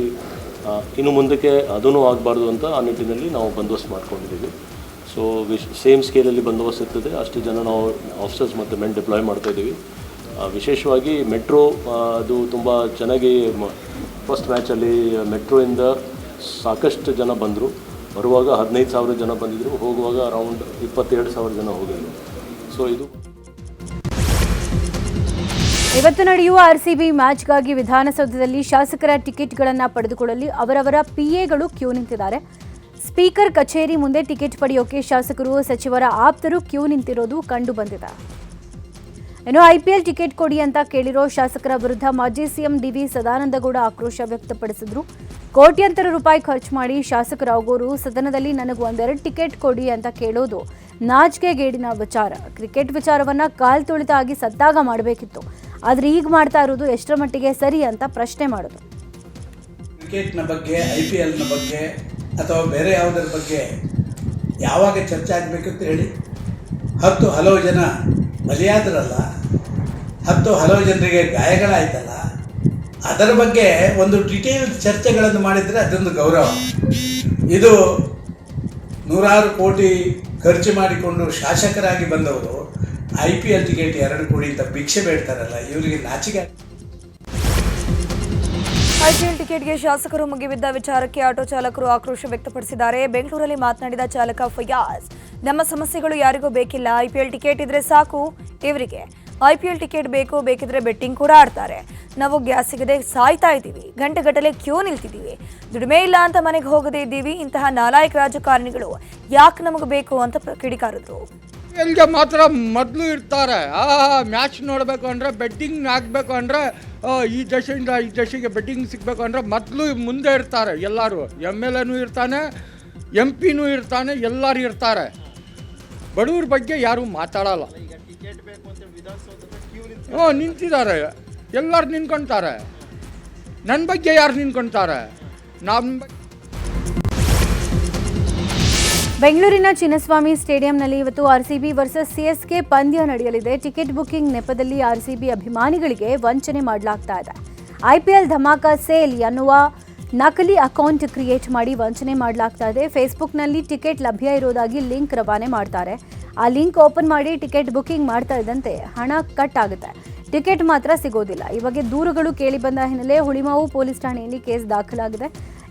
ಇನ್ನು ಮುಂದಕ್ಕೆ ಅದೂ ಆಗಬಾರ್ದು ಅಂತ ಆ ನಿಟ್ಟಿನಲ್ಲಿ ನಾವು ಬಂದೋಬಸ್ತ್ ಮಾಡ್ಕೊಂಡಿದ್ದೀವಿ. ಸೊ ಸೇಮ್ ಸ್ಕೇಲಲ್ಲಿ ಬಂದೋಬಸ್ತ್ ಇರ್ತದೆ, ಅಷ್ಟು ಜನ ನಾವು ಆಫೀಸರ್ಸ್ ಮತ್ತು ಮೆನ್ ಡಿಪ್ಲಾಯ್ ಮಾಡ್ತಾಯಿದ್ದೀವಿ. ವಿಶೇಷವಾಗಿ ಮೆಟ್ರೋ ಅದು ತುಂಬ ಚೆನ್ನಾಗಿ ಫಸ್ಟ್ ಮ್ಯಾಚಲ್ಲಿ ಮೆಟ್ರೋಯಿಂದ ಸಾಕಷ್ಟು ಜನ ಬಂದರು. ಬರುವಾಗ 15,000 ಜನ ಬಂದಿದ್ದರು, ಹೋಗುವಾಗ ಅರೌಂಡ್ 22,000 ಜನ ಹೋಗಿದ್ರು. ಸೊ ಇದು ಇವತ್ತು ನಡೆಯುವ ಆರ್ಸಿಬಿ ಮ್ಯಾಚ್ಗಾಗಿ ವಿಧಾನಸೌಧದಲ್ಲಿ ಶಾಸಕರ ಟಿಕೆಟ್ಗಳನ್ನು ಪಡೆದುಕೊಳ್ಳಲು ಅವರವರ ಪಿಎಗಳು ಕ್ಯೂ ನಿಂತಿದ್ದಾರೆ. ಸ್ಪೀಕರ್ ಕಚೇರಿ ಮುಂದೆ ಟಿಕೆಟ್ ಪಡೆಯೋಕೆ ಶಾಸಕರು, ಸಚಿವರ ಆಪ್ತರು ಕ್ಯೂ ನಿಂತಿರೋದು ಕಂಡು ಬಂದಿದೆ. ಇನ್ನು ಐಪಿಎಲ್ ಟಿಕೆಟ್ ಕೊಡಿ ಅಂತ ಕೇಳಿರೋ ಶಾಸಕರ ವಿರುದ್ಧ ಮಾಜಿ ಸಿಎಂ ಡಿವಿ ಸದಾನಂದಗೌಡ ಆಕ್ರೋಶ ವ್ಯಕ್ತಪಡಿಸಿದ್ರು. ಕೋಟ್ಯಂತರ ರೂಪಾಯಿ ಖರ್ಚು ಮಾಡಿ ಶಾಸಕರಾಗೋರು ಸದನದಲ್ಲಿ ನನಗೆ ಒಂದೆರಡು ಟಿಕೆಟ್ ಕೊಡಿ ಅಂತ ಕೇಳೋದು ನಾಚಿಕೆಗೇಡಿನ ವಿಚಾರ. ಕ್ರಿಕೆಟ್ ವಿಚಾರವನ್ನ ಕಾಲ್ ತುಳಿತಾಗಿ ಸತ್ತಾಗ ಮಾಡಬೇಕಿತ್ತು, ಆದ್ರೆ ಈಗ ಮಾಡ್ತಾ ಇರೋದು ಎಷ್ಟರ ಮಟ್ಟಿಗೆ ಸರಿ ಅಂತ ಪ್ರಶ್ನೆ ಮಾಡೋದು. ಕ್ರಿಕೆಟ್ನ ಬಗ್ಗೆ, IPLನ ಬಗ್ಗೆ ಅಥವಾ ಬೇರೆ ಯಾವುದರ ಬಗ್ಗೆ ಯಾವಾಗ ಚರ್ಚೆ ಆಗಬೇಕು ಅಂತ ಹೇಳಿ, ಹಲವು ಜನ ಬಲಿಯಾದ್ರಲ್ಲ, ಹಲವು ಜನರಿಗೆ ಗಾಯಗಳಾಯ್ತಲ್ಲ, ಅದರ ಬಗ್ಗೆ ಒಂದು ಡಿಟೇಲ್ ಚರ್ಚೆಗಳನ್ನು ಮಾಡಿದರೆ ಅದೊಂದು ಗೌರವ. ಇದು ನೂರಾರು ಕೋಟಿ ಖರ್ಚು ಮಾಡಿಕೊಂಡು ಶಾಸಕರಾಗಿ ಬಂದವರು IPL ಟಿಕೆಟ್ 2 ಕೋಟಿ ಅಂತ ಭಿಕ್ಷೆ ಬೇಡ್ತಾರಲ್ಲ, ಇವರಿಗೆ ನಾಚಿಕೆ. ಐಪಿಎಲ್ ಟಿಕೆಟ್ಗೆ ಶಾಸಕರು ಮುಗಿಬಿದ್ದ ವಿಚಾರಕ್ಕೆ ಆಟೋ ಚಾಲಕರು ಆಕ್ರೋಶ ವ್ಯಕ್ತಪಡಿಸಿದ್ದಾರೆ. ಬೆಂಗಳೂರಲ್ಲಿ ಮಾತನಾಡಿದ ಚಾಲಕ ಫಯಾಜ್, ನಮ್ಮ ಸಮಸ್ಯೆಗಳು ಯಾರಿಗೂ ಬೇಕಿಲ್ಲ, IPL ಟಿಕೆಟ್ ಇದ್ರೆ ಸಾಕು ಇವರಿಗೆ. IPL ಟಿಕೆಟ್ ಬೇಕಿದ್ರೆ ಬೆಟ್ಟಿಂಗ್ ಕೂಡ ಆಡ್ತಾರೆ. ನಾವು ಗ್ಯಾಸ್ ಸಿಗದೆ ಸಾಯ್ತಾ ಇದ್ದೀವಿ, ಗಂಟೆಗಟ್ಟಲೆ ಕ್ಯೂ ನಿಲ್ತಿದ್ದೀವಿ, ದುಡಿಮೆ ಇಲ್ಲ ಅಂತ ಮನೆಗೆ ಹೋಗದೇ ಇದ್ದೀವಿ. ಇಂತಹ ನಾಲಾಯಕ ರಾಜಕಾರಣಿಗಳು ಯಾಕೆ ನಮಗೆ ಬೇಕು ಅಂತ ಕಿಡಿಕಾರಿದ್ರು. ಎಲ್ಗೆ ಮಾತ್ರ ಮೊದಲು ಇರ್ತಾರೆ. ಮ್ಯಾಚ್ ನೋಡಬೇಕು ಅಂದರೆ, ಬೆಟ್ಟಿಂಗ್ ಹಾಕಬೇಕು ಅಂದರೆ, ಈ ದೇಶದಿಂದ ಈ ದೇಶಕ್ಕೆ ಬೆಟ್ಟಿಂಗ್ ಸಿಗಬೇಕು ಅಂದರೆ ಮೊದಲು ಮುಂದೆ ಇರ್ತಾರೆ. ಎಲ್ಲರೂ MLAನೂ ಇರ್ತಾನೆ, MP ಇರ್ತಾನೆ, ಎಲ್ಲರೂ ಇರ್ತಾರೆ. ಬಡವ್ರ ಬಗ್ಗೆ ಯಾರೂ ಮಾತಾಡಲ್ಲ. ನಿಂತಿದ್ದಾರೆ, ಎಲ್ಲರೂ ನಿಂತ್ಕೊತಾರೆ. ನನ್ನ ಬಗ್ಗೆ ಯಾರು ನಿಂತ್ಕೊತಾರೆ? ಬೆಂಗಳೂರಿನ ಚಿನ್ನಸ್ವಾಮಿ ಸ್ಟೇಡಿಯಂನಲ್ಲಿ ಇವತ್ತು ಆರ್ಸಿಬಿ ವರ್ಸಸ್ CSK ಪಂದ್ಯ ನಡೆಯಲಿದೆ. ಟಿಕೆಟ್ ಬುಕಿಂಗ್ ನೆಪದಲ್ಲಿ ಆರ್ಸಿಬಿ ಅಭಿಮಾನಿಗಳಿಗೆ ವಂಚನೆ ಮಾಡಲಾಗ್ತಾ ಇದೆ. IPL ಧಮಾಕ ಸೇಲ್ ಎನ್ನುವ ನಕಲಿ ಅಕೌಂಟ್ ಕ್ರಿಯೇಟ್ ಮಾಡಿ ವಂಚನೆ ಮಾಡಲಾಗ್ತಾ ಇದೆ. ಫೇಸ್ಬುಕ್ನಲ್ಲಿ ಟಿಕೆಟ್ ಲಭ್ಯ ಇರೋದಾಗಿ ಲಿಂಕ್ ರವಾನೆ ಮಾಡ್ತಾರೆ. ಆ ಲಿಂಕ್ ಓಪನ್ ಮಾಡಿ ಟಿಕೆಟ್ ಬುಕಿಂಗ್ ಮಾಡ್ತಾ ಇದ್ದಂತೆ ಹಣ ಕಟ್ ಆಗುತ್ತೆ, ಟಿಕೆಟ್ ಮಾತ್ರ ಸಿಗೋದಿಲ್ಲ. ಈ ಬಗ್ಗೆ ದೂರುಗಳು ಕೇಳಿಬಂದ ಹಿನ್ನೆಲೆ ಹುಳಿಮಾವು ಪೊಲೀಸ್ ಠಾಣೆಯಲ್ಲಿ ಕೇಸ್ ದಾಖಲಾಗಿದೆ.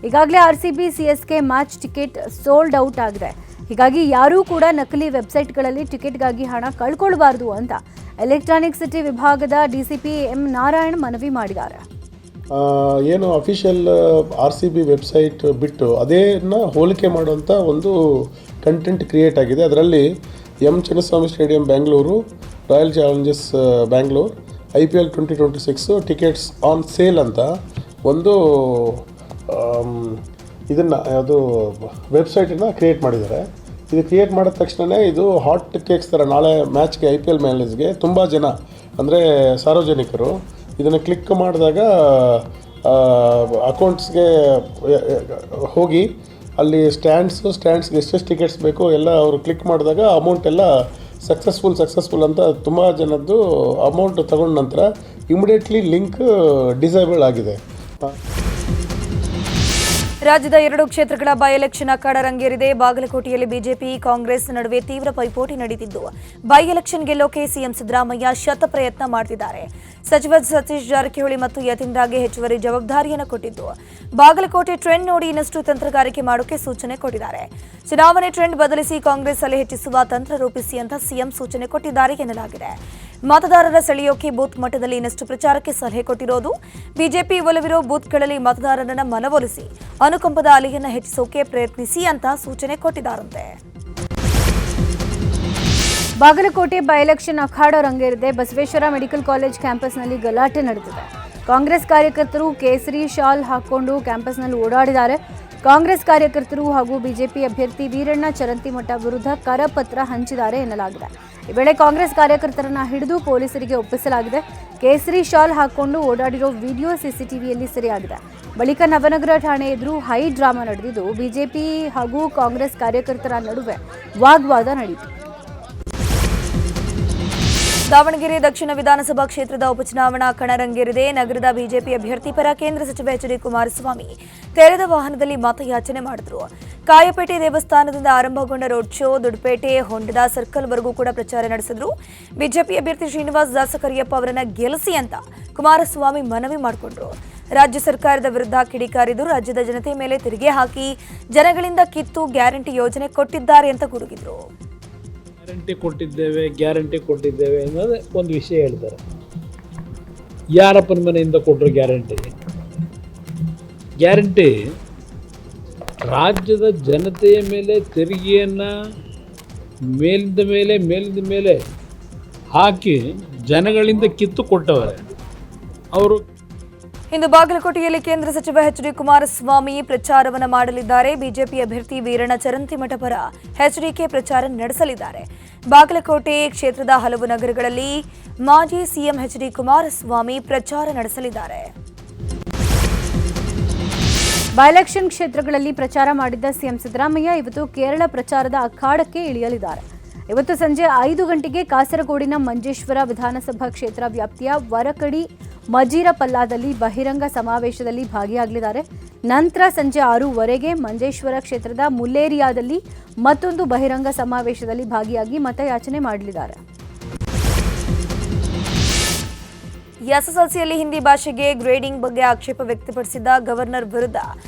ಈಗಾಗಲೇ RCB CSK match ticket sold out ಆಗಿದೆ. ಹೀಗಾಗಿ ಯಾರೂ ಕೂಡ ನಕಲಿ ವೆಬ್ಸೈಟ್ಗಳಲ್ಲಿ ಟಿಕೆಟ್ಗಾಗಿ ಹಣ ಕಳ್ಕೊಳ್ಬಾರ್ದು ಅಂತ ಎಲೆಕ್ಟ್ರಾನಿಕ್ ಸಿಟಿ ವಿಭಾಗದ DCP M ನಾರಾಯಣ್ ಮನವಿ ಮಾಡಿದ್ದಾರೆ. ಏನು ಅಫಿಷಿಯಲ್ RCB ವೆಬ್ಸೈಟ್ ಬಿಟ್ಟು ಅದೇನ ಹೋಲಿಕೆ ಮಾಡುವಂಥ ಒಂದು ಕಂಟೆಂಟ್ ಕ್ರಿಯೇಟ್ ಆಗಿದೆ. ಅದರಲ್ಲಿ M Chinnaswamy stadium Bengaluru, royal Challengers Bangalore, IPL 2026 tickets on sale ಅಂತ ಒಂದು ಇದನ್ನು ಯಾವುದು ವೆಬ್ಸೈಟನ್ನು ಕ್ರಿಯೇಟ್ ಮಾಡಿದ್ದಾರೆ. ಇದು ಕ್ರಿಯೇಟ್ ಮಾಡಿದ ತಕ್ಷಣ ಇದು ಹಾಟ್ ಕೇಕ್ಸ್ ಥರ ನಾಳೆ ಮ್ಯಾಚ್ಗೆ IPL ಮ್ಯಾಚಸ್ಗೆ ತುಂಬ ಜನ ಅಂದರೆ ಸಾರ್ವಜನಿಕರು ಇದನ್ನು ಕ್ಲಿಕ್ ಮಾಡಿದಾಗ ಅಕೌಂಟ್ಸ್ಗೆ ಹೋಗಿ ಅಲ್ಲಿ ಸ್ಟ್ಯಾಂಡ್ಸ್ಗೆ ಎಷ್ಟೆಷ್ಟು ಟಿಕೆಟ್ಸ್ ಬೇಕು ಎಲ್ಲ ಅವರು ಕ್ಲಿಕ್ ಮಾಡಿದಾಗ ಅಮೌಂಟ್ ಎಲ್ಲ ಸಕ್ಸಸ್ಫುಲ್ ಅಂತ ತುಂಬ ಜನದ್ದು ಅಮೌಂಟ್ ತಗೊಂಡ ನಂತರ ಇಮಿಡಿಯೇಟ್ಲಿ ಲಿಂಕ್ ಡಿಸೇಬಲ್ ಆಗಿದೆ. ರಾಜ್ಯದ 2 ಕ್ಷೇತ್ರಗಳ ಬೈ ಎಲೆಕ್ಷನ್ ಅಖಾಡ ರಂಗೇರಿದೆ. ಬಾಗಲಕೋಟೆಯಲ್ಲಿ ಬಿಜೆಪಿ ಕಾಂಗ್ರೆಸ್ ನಡುವೆ ತೀವ್ರ ಪೈಪೋಟಿ ನಡೆದಿದ್ದು, ಬೈ ಎಲೆಕ್ಷನ್ ಗೆಲ್ಲೋಕೆ ಸಿಎಂ ಸಿದ್ದರಾಮಯ್ಯ ಶತಪ್ರಯತ್ನ ಮಾಡ್ತಿದ್ದಾರೆ. ಸಚಿವ ಸತೀಶ್ ಜಾರಕಿಹೊಳಿ ಮತ್ತು ಯತೀಂದ್ರಗೆ ಹೆಚ್ಚುವರಿ ಜವಾಬ್ದಾರಿಯನ್ನು ಕೊಟ್ಟಿದ್ದು, ಬಾಗಲಕೋಟೆ ಟ್ರೆಂಡ್ ನೋಡಿ ಇನ್ನಷ್ಟು ತಂತ್ರಗಾರಿಕೆ ಮಾಡೋಕೆ ಸೂಚನೆ ಕೊಟ್ಟಿದ್ದಾರೆ. ಚುನಾವಣೆ ಟ್ರೆಂಡ್ ಬದಲಿಸಿ ಕಾಂಗ್ರೆಸ್ ಅಲೆ ಹೆಚ್ಚಿಸುವ ತಂತ್ರ ರೂಪಿಸಿ ಅಂತ ಸಿಎಂ ಸೂಚನೆ ಕೊಟ್ಟಿದ್ದಾರೆ ಎನ್ನಲಾಗಿದೆ. ಮತದಾರರ ಸೆಳೆಯೋಕೆ ಬೂತ್ ಮಟ್ಟದಲ್ಲಿ ಇನ್ನಷ್ಟು ಪ್ರಚಾರಕ್ಕೆ ಸಲಹೆ ಕೊಟ್ಟಿರೋದು. ಬಿಜೆಪಿ ಒಲವಿರೋ ಬೂತ್ಗಳಲ್ಲಿ ಮತದಾರರನ್ನ ಮನವೊಲಿಸಿ ಅನುಕಂಪದ ಅಲೆಯನ್ನು ಹೆಚ್ಚಿಸೋಕೆ ಪ್ರಯತ್ನಿಸಿ ಅಂತ ಸೂಚನೆ ಕೊಟ್ಟಿದ್ದಾರಂತೆ. ಬಾಗಲಕೋಟೆ ಬೈ ಎಲೆಕ್ಷನ್ ಅಖಾಡ ರಂಗೇರಿದೆ. ಬಸವೇಶ್ವರ ಮೆಡಿಕಲ್ ಕಾಲೇಜ್ ಕ್ಯಾಂಪಸ್ನಲ್ಲಿ ಗಲಾಟೆ ನಡೆದಿದೆ. ಕಾಂಗ್ರೆಸ್ ಕಾರ್ಯಕರ್ತರು ಕೇಸರಿ ಶಾಲ್ ಹಾಕಿಕೊಂಡು ಕ್ಯಾಂಪಸ್ನಲ್ಲಿ ಓಡಾಡಿದ್ದಾರೆ. ಕಾಂಗ್ರೆಸ್ ಕಾರ್ಯಕರ್ತರು ಹಾಗೂ ಬಿಜೆಪಿ ಅಭ್ಯರ್ಥಿ ವೀರಣ್ಣ ಚರಂತಿಮಠ ವಿರುದ್ಧ ಕರಪತ್ರ ಹಂಚಿದ್ದಾರೆ ಎನ್ನಲಾಗಿದೆ. ಈ ವೇಳೆ ಕಾಂಗ್ರೆಸ್ ಕಾರ್ಯಕರ್ತರನ್ನ ಹಿಡಿದು ಪೊಲೀಸರಿಗೆ ಒಪ್ಪಿಸಲಾಗಿದೆ. ಕೇಸರಿ ಶಾಲ್ ಹಾಕಿಕೊಂಡು ಓಡಾಡಿರೋ ವಿಡಿಯೋ CCTVಯಲ್ಲಿ ಸೆರೆಯಾಗಿದೆ. ಬಳಿಕ ನವನಗರ ಠಾಣೆ ಎದುರು ಹೈ ಡ್ರಾಮಾ ನಡೆದಿದ್ದು, ಬಿಜೆಪಿ ಹಾಗೂ ಕಾಂಗ್ರೆಸ್ ಕಾರ್ಯಕರ್ತರ ನಡುವೆ ವಾಗ್ವಾದ ನಡೆಯಿತು. ದಾವಣಗೆರೆ ದಕ್ಷಿಣ ವಿಧಾನಸಭಾ ಕ್ಷೇತ್ರದ ಉಪಚುನಾವಣಾ ಕಣರಂಗೇರಿದೆ. ನಗರದ ಬಿಜೆಪಿ ಅಭ್ಯರ್ಥಿ ಪರ ಕೇಂದ್ರ ಸಚಿವ HD ಕುಮಾರಸ್ವಾಮಿ ತೆರೆದ ವಾಹನದಲ್ಲಿ ಮತಯಾಚನೆ ಮಾಡಿದ್ರು. ಕಾಯಪೇಟೆ ದೇವಸ್ಥಾನದಿಂದ ಆರಂಭಗೊಂಡ ರೋಡ್ ಶೋ ದೊಡ್ಡಪೇಟೆ ಹೊಂಡದ ಸರ್ಕಲ್ವರೆಗೂ ಕೂಡ ಪ್ರಚಾರ ನಡೆಸಿದ್ರು. ಬಿಜೆಪಿ ಅಭ್ಯರ್ಥಿ ಶ್ರೀನಿವಾಸ್ ದಾಸಕರಿಯಪ್ಪ ಅವರನ್ನ ಗೆಲ್ಲಿಸಿ ಅಂತ ಕುಮಾರಸ್ವಾಮಿ ಮನವಿ ಮಾಡಿಕೊಂಡ್ರು. ರಾಜ್ಯ ಸರ್ಕಾರದ ವಿರುದ್ಧ ಕಿಡಿಕಾರಿದ್ದು, ರಾಜ್ಯದ ಜನತೆ ಮೇಲೆ ತೆರಿಗೆ ಹಾಕಿ ಜನಗಳಿಂದ ಕಿತ್ತು ಗ್ಯಾರಂಟಿ ಯೋಜನೆ ಕೊಟ್ಟಿದ್ದಾರೆ ಅಂತ ಗುಡುಗಿದ್ರು. ಗ್ಯಾರಂಟಿ ಕೊಟ್ಟಿದ್ದೇವೆ ಅನ್ನೋದು ಒಂದು ವಿಷಯ ಹೇಳ್ತಾರೆ. ಯಾರಪ್ಪನ ಮನೆಯಿಂದ ಕೊಟ್ಟರು ಗ್ಯಾರಂಟಿ ರಾಜ್ಯದ ಜನತೆಯ ಮೇಲೆ ತೆರಿಗೆಯನ್ನು ಮೇಲಿಂದ ಮೇಲೆ ಹಾಕಿ ಜನಗಳಿಂದ ಕಿತ್ತು ಕೊಟ್ಟವರೆ ಅವರು. ಇಂದು ಬಾಗಲಕೋಟೆಯಲ್ಲಿ ಕೇಂದ್ರ ಸಚಿವ ಎಚ್.ಡಿ. ಕುಮಾರಸ್ವಾಮಿ ಪ್ರಚಾರವನ್ನು ಮಾಡಲಿದ್ದಾರೆ. ಬಿಜೆಪಿ ಅಭ್ಯರ್ಥಿ ವೀರಣ್ಣ ಚರಂತಿಮಠ ಪರ ಎಚ್ಡಿಕೆ ಪ್ರಚಾರ ನಡೆಸಲಿದ್ದಾರೆ. ಬಾಗಲಕೋಟೆ ಕ್ಷೇತ್ರದ ಹಲವು ನಗರಗಳಲ್ಲಿ ಮಾಜಿ ಸಿಎಂ ಎಚ್.ಡಿ. ಕುಮಾರಸ್ವಾಮಿ ಪ್ರಚಾರ ನಡೆಸಲಿದ್ದಾರೆ. ಬೈಎಲೆಕ್ಷನ್ ಕ್ಷೇತ್ರಗಳಲ್ಲಿ ಪ್ರಚಾರ ಮಾಡಿದ್ದ ಸಿಎಂ ಸಿದ್ದರಾಮಯ್ಯ ಇವತ್ತು ಕೇರಳ ಪ್ರಚಾರದ ಅಖಾಡಕ್ಕೆ ಇಳಿಯಲಿದ್ದಾರೆ. ಇವತ್ತು ಸಂಜೆ 5 ಗಂಟೆಗೆ ಕಾಸರಗೋಡಿನ ಮಂಜೇಶ್ವರ ವಿಧಾನಸಭಾ ಕ್ಷೇತ್ರ ವ್ಯಾಪ್ತಿಯ ವರಕಡಿ ಮಜೀರಪಲ್ಲಾದಲ್ಲಿ ಬಹಿರಂಗ ಸಮಾವೇಶದಲ್ಲಿ ಭಾಗಿಯಾಗಲಿದ್ದಾರೆ. ನಂತರ ಸಂಜೆ 6:15ಗೆ ಮಂಜೇಶ್ವರ ಕ್ಷೇತ್ರದ ಮುಲ್ಲೇರಿಯಾದಲ್ಲಿ ಮತ್ತೊಂದು ಬಹಿರಂಗ ಸಮಾವೇಶದಲ್ಲಿ ಭಾಗಿಯಾಗಿ ಮತಯಾಚನೆ ಮಾಡಲಿದ್ದಾರೆ. ಎಸ್ಎಸ್ಎಲ್ಸಿಯಲ್ಲಿ ಹಿಂದಿ ಭಾಷೆಗೆ ಗ್ರೇಡಿಂಗ್ ಬಗ್ಗೆ ಆಕ್ಷೇಪ ವ್ಯಕ್ತಪಡಿಸಿದ್ದ ಗವರ್ನರ್ ವಿರುದ್ಧ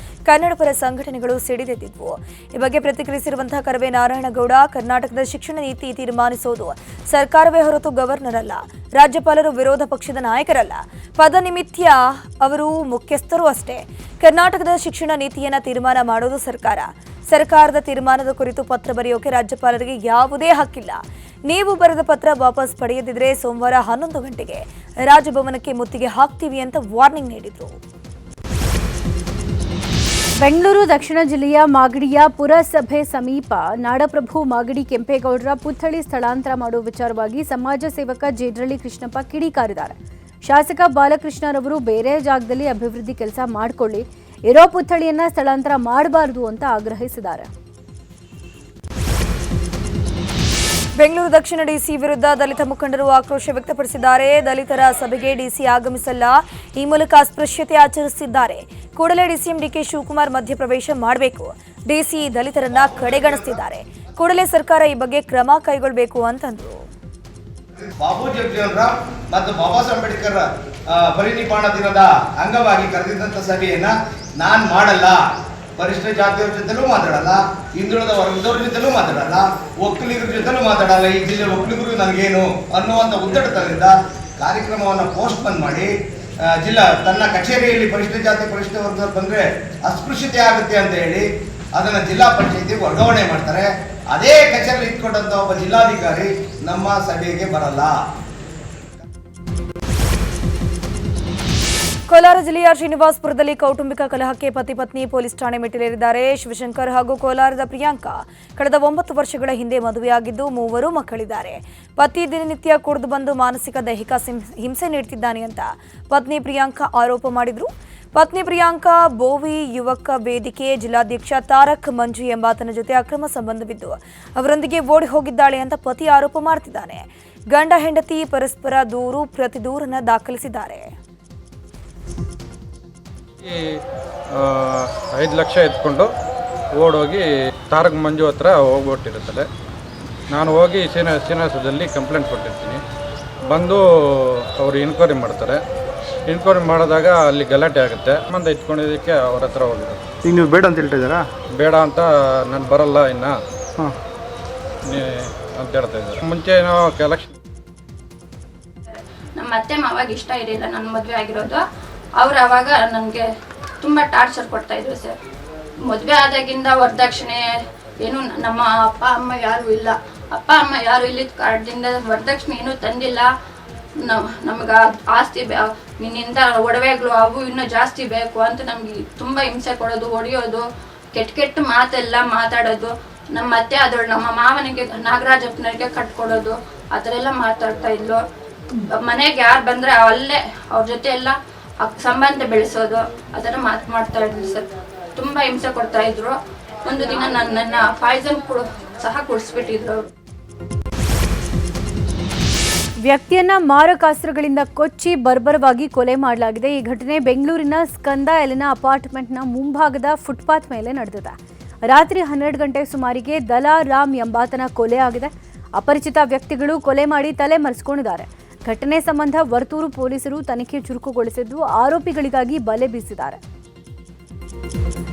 ಕನ್ನಡ ಪರ ಸಂಘಟನೆಗಳು ಸಿಡಿದೆದ್ದಿದ್ವು. ಈ ಬಗ್ಗೆ ಪ್ರತಿಕ್ರಿಯಿಸಿರುವಂತಹ ಕರವೇ ನಾರಾಯಣಗೌಡ, ಕರ್ನಾಟಕದ ಶಿಕ್ಷಣ ನೀತಿ ತೀರ್ಮಾನಿಸೋದು ಸರ್ಕಾರವೇ ಹೊರತು ಗವರ್ನರ್ ಅಲ್ಲ. ರಾಜ್ಯಪಾಲರು ವಿರೋಧ ಪಕ್ಷದ ನಾಯಕರಲ್ಲ. ಪದನಿಮಿತ್ಯ ಅವರು ಮುಖ್ಯಸ್ಥರು ಅಷ್ಟೇ. ಕರ್ನಾಟಕದ ಶಿಕ್ಷಣ ನೀತಿಯನ್ನ ತೀರ್ಮಾನ ಮಾಡೋದು ಸರ್ಕಾರ. ಸರ್ಕಾರದ ತೀರ್ಮಾನದ ಕುರಿತು ಪತ್ರ ಬರೆಯೋಕೆ ರಾಜ್ಯಪಾಲರಿಗೆ ಯಾವುದೇ ಹಕ್ಕಿಲ್ಲ. ನೀವು ಬರೆದ ಪತ್ರ ವಾಪಸ್ ಪಡೆಯದಿದ್ರೆ ಸೋಮವಾರ 11 ಗಂಟೆಗೆ ರಾಜಭವನಕ್ಕೆ ಮುತ್ತಿಗೆ ಹಾಕ್ತೀವಿ ಅಂತ ವಾರ್ನಿಂಗ್ ನೀಡಿದ್ರು. ಬೆಂಗಳೂರು ದಕ್ಷಿಣ ಜಿಲ್ಲೆಯ ಮಾಗಡಿಯ ಪುರಸಭೆ ಸಮೀಪ ನಾಡಪ್ರಭು ಮಾಗಡಿ ಕೆಂಪೇಗೌಡರ ಪುತ್ಥಳಿ ಸ್ಥಳಾಂತರ ಮಾಡುವ ವಿಚಾರವಾಗಿ ಸಮಾಜ ಸೇವಕ ಜೇಡ್ರಳ್ಳಿ ಕೃಷ್ಣಪ್ಪ ಕಿಡಿಕಾರಿದ್ದಾರೆ. ಶಾಸಕ ಬಾಲಕೃಷ್ಣರವರು ಬೇರೆ ಜಾಗದಲ್ಲಿ ಅಭಿವೃದ್ಧಿ ಕೆಲಸ ಮಾಡಿಕೊಳ್ಳಿ, ಇರೋ ಪುತ್ಥಳಿಯನ್ನ ಸ್ಥಳಾಂತರ ಮಾಡಬಾರದು ಅಂತ ಆಗ್ರಹಿಸಿದ್ದಾರೆ. ಬೆಂಗಳೂರು ದಕ್ಷಿಣ ಡಿಸಿ ವಿರುದ್ಧ ದಲಿತ ಮುಖಂಡರು ಆಕ್ರೋಶ ವ್ಯಕ್ತಪಡಿಸಿದ್ದಾರೆ. ದಲಿತರ ಸಭೆಗೆ ಡಿಸಿ ಆಗಮಿಸಲ್ಲ, ಈ ಮೂಲಕ ಅಸ್ಪೃಶ್ಯತೆ ಆಚರಿಸಿದ್ದಾರೆ. ಕೂಡಲೇ ಡಿಸಿಎಂ ಡಿಕೆ ಶಿವಕುಮಾರ್ ಮಧ್ಯಪ್ರವೇಶ ಮಾಡಬೇಕು. ಡಿಸಿ ದಲಿತರನ್ನ ಕಡೆಗಣಿಸುತ್ತಿದ್ದಾರೆ. ಕೂಡಲೇ ಸರ್ಕಾರ ಈ ಬಗ್ಗೆ ಕ್ರಮ ಕೈಗೊಳ್ಳಬೇಕು ಅಂತಂದ್ರು. ಬಾಬು ಜಗಜೀವನ್ ರಾಮ್ ಮತ್ತು ಬಾಬಾ ಸಾಹೇಬ್ ಅಂಬೇಡ್ಕರ್ ಪರಿನಿರ್ವಾಣ ದಿನದ ಅಂಗವಾಗಿ ಕರೆದಿದ್ದಂಥ ಸಭೆಯನ್ನ ನಾನು ಮಾಡಲ್ಲ. ಪರಿಷ್ಠ ಜಾತಿಯವ್ರ ಜೊತೆಲೂ ಮಾತಾಡಲ್ಲ, ಹಿಂದುಳಿದ ವರ್ಗದವ್ರ ಜೊತೆಲೂ ಮಾತಾಡಲ್ಲ, ಒಕ್ಕಲಿಗರ ಜೊತೆಲೂ ಮಾತಾಡಲ್ಲ. ಈ ಜಿಲ್ಲೆ ಒಕ್ಕಲಿಗರು ನನಗೇನು ಅನ್ನುವಂಥ ಉದ್ದಟತನದಿಂದ ಕಾರ್ಯಕ್ರಮವನ್ನು ಪೋಸ್ಟ್ಪೋನ್ ಮಾಡಿ ಜಿಲ್ಲಾ ತನ್ನ ಕಚೇರಿಯಲ್ಲಿ ಪರಿಷ್ಠ ಜಾತಿ ಪರಿಷ್ಠ ವರ್ಗದವ್ರು ಬಂದರೆ ಅಸ್ಪೃಶ್ಯತೆ ಆಗುತ್ತೆ ಅಂತ ಹೇಳಿ ಅದನ್ನು ಜಿಲ್ಲಾ ಪಂಚಾಯತಿಗೆ ವರ್ಗಾವಣೆ ಮಾಡ್ತಾರೆ. ಅದೇ ಕಚೇರಿ ಇಟ್ಕೊಂಡಂಥ ಒಬ್ಬ ಜಿಲ್ಲಾಧಿಕಾರಿ ನಮ್ಮ ಸಭೆಗೆ ಬರಲ್ಲ. ಕೋಲಾರ ಜಿಲ್ಲೆಯ ಶ್ರೀನಿವಾಸಪುರದಲ್ಲಿ ಕೌಟುಂಬಿಕ ಕಲಹಕ್ಕೆ ಪತಿ ಪತ್ನಿ ಪೊಲೀಸ್ ಠಾಣೆ ಮೆಟ್ಟಿಲೇರಿದ್ದಾರೆ. ಶಿವಶಂಕರ್ ಹಾಗೂ ಕೋಲಾರದ ಪ್ರಿಯಾಂಕಾ ಕಳೆದ 9 ವರ್ಷಗಳ ಹಿಂದೆ ಮದುವೆಯಾಗಿದ್ದು 3 ಮಕ್ಕಳಿದ್ದಾರೆ. ಪತಿ ದಿನನಿತ್ಯ ಕುಡಿದು ಬಂದು ಮಾನಸಿಕ ದೈಹಿಕ ಹಿಂಸೆ ನೀಡುತ್ತಿದ್ದಾನೆ ಅಂತ ಪತ್ನಿ ಪ್ರಿಯಾಂಕಾ ಆರೋಪ ಮಾಡಿದ್ರು. ಪತ್ನಿ ಪ್ರಿಯಾಂಕಾ ಬೋವಿ ಯುವಕ ವೇದಿಕೆ ಜಿಲ್ಲಾಧ್ಯಕ್ಷ ತಾರಕ್ ಮಂಜು ಎಂಬಾತನ ಜೊತೆ ಅಕ್ರಮ ಸಂಬಂಧವಿದ್ದು ಅವರೊಂದಿಗೆ ಓಡಿ ಹೋಗಿದ್ದಾಳೆ ಅಂತ ಪತಿ ಆರೋಪ ಮಾಡ್ತಿದ್ದಾನೆ. ಗಂಡ ಹೆಂಡತಿ ಪರಸ್ಪರ ದೂರು ಪ್ರತಿ ದೂರನ್ನ ದಾಖಲಿಸಿದ್ದಾರೆ. 5 ಲಕ್ಷ ಎತ್ಕೊಂಡು ಓಡೋಗಿ ತಾರಕ್ ಮಂಜು ಹತ್ರ ಹೋಗ್ಬಿಟ್ಟಿರುತ್ತದೆ. ನಾನು ಹೋಗಿ ಶ್ರೀನಿವಾಸದಲ್ಲಿ ಕಂಪ್ಲೇಂಟ್ ಕೊಟ್ಟಿರ್ತೀನಿ. ಬಂದು ಅವರು ಎನ್ಕ್ವೈರಿ ಮಾಡ್ತಾರೆ. ಎನ್ಕ್ವೈರಿ ಮಾಡಿದಾಗ ಅಲ್ಲಿ ಗಲಾಟೆ ಆಗುತ್ತೆ. ಸಂಬಂಧ ಇಟ್ಕೊಂಡಿದ್ದಕ್ಕೆ ಅವ್ರ ಹತ್ರ ಹೋಗಿರೋದು. ಈಗ ನೀವು ಬೇಡ ಅಂತ ಹೇಳ್ತಾ ಇದ್ದಾರಾ? ಬೇಡ ಅಂತ ನಾನು ಬರಲ್ಲ ಇನ್ನು ಅಂತ ಹೇಳ್ತಾ ಇದ್ದಾರೆ. ಮುಂಚೆ ನಾವು ಎಲೆಕ್ಷನ್ ನಮ್ಮ ಅತ್ತೆ ಮಾವಾಗ ಇಷ್ಟ ಇರಲಿಲ್ಲ ನನ್ನ ಮದುವೆ ಆಗಿರೋದು. ಅವ್ರು ಅವಾಗ ನನಗೆ ತುಂಬ ಟಾರ್ಚರ್ ಕೊಡ್ತಾಯಿದ್ರು ಸರ್. ಮದುವೆ ಆದಾಗಿಂದ ವರದಕ್ಷಿಣೆ ಏನು ನಮ್ಮ ಅಪ್ಪ ಅಮ್ಮ ಯಾರೂ ಇಲ್ಲ. ಅಪ್ಪ ಅಮ್ಮ ಯಾರು ಇಲ್ಲಿದ್ದ ಕಾರಣದಿಂದ ವರದಕ್ಷಿಣೆ ಏನೂ ತಂದಿಲ್ಲ. ನಮ್ಗೆ ಆಸ್ತಿ ನಿನ್ನಿಂದ ಒಡವೆಗಳು ಅವು ಇನ್ನೂ ಜಾಸ್ತಿ ಬೇಕು ಅಂತ ನಮ್ಗೆ ತುಂಬ ಹಿಂಸೆ ಕೊಡೋದು, ಹೊಡೆಯೋದು, ಕೆಟ್ಟ ಮಾತೆಲ್ಲ ಮಾತಾಡೋದು. ನಮ್ಮ ಅತ್ತೆ ಆದವಳು ನಮ್ಮ ಮಾವನಿಗೆ ನಾಗರಾಜಪ್ಪನಿಗೆ ಕಟ್ಕೊಡೋದು, ಆ ಥರ ಎಲ್ಲ ಮಾತಾಡ್ತಾ ಇದ್ಲು. ಮನೆಗೆ ಯಾರು ಬಂದರೆ ಅಲ್ಲೇ ಅವ್ರ ಜೊತೆ ಎಲ್ಲ ಸಂಬಂಧ ಬೆಳೆಸೋದು, ಆ ಥರ ಮಾಡ್ತಾ ಇದ್ರು ಸರ್. ತುಂಬ ಹಿಂಸೆ ಕೊಡ್ತಾ ಇದ್ರು. ಒಂದು ದಿನ ನನ್ನ ಪಾಯ್ಸನ್ ಸಹ ಕುಡಿಸ್ಬಿಟ್ಟಿದ್ರು. ವ್ಯಕ್ತಿಯನ್ನ ಮಾರಕಾಸ್ತ್ರಗಳಿಂದ ಕೊಚ್ಚಿ ಬರ್ಬರವಾಗಿ ಕೊಲೆ ಮಾಡಲಾಗಿದೆ. ಈ ಘಟನೆ ಬೆಂಗಳೂರಿನ ಸ್ಕಂದ ಎಲಿನ ಅಪಾರ್ಟ್ಮೆಂಟ್ನ ಮುಂಭಾಗದ ಫುಟ್ಪಾತ್ ಮೇಲೆ ನಡೆದಿದೆ. ರಾತ್ರಿ 12 ಗಂಟೆ ಸುಮಾರಿಗೆ ದಲಾರಾಮ್ ಎಂಬಾತನ ಕೊಲೆ ಆಗಿದೆ. ಅಪರಿಚಿತ ವ್ಯಕ್ತಿಗಳು ಕೊಲೆ ಮಾಡಿ ತಲೆ ಮರೆಸಿಕೊಂಡಿದ್ದಾರೆ. ಘಟನೆ ಸಂಬಂಧ ವರ್ತೂರು ಪೊಲೀಸರು ತನಿಖೆ ಚುರುಕುಗೊಳಿಸಿದ್ದು ಆರೋಪಿಗಳಿಗಾಗಿ ಬಲೆ ಬೀಸಿದ್ದಾರೆ.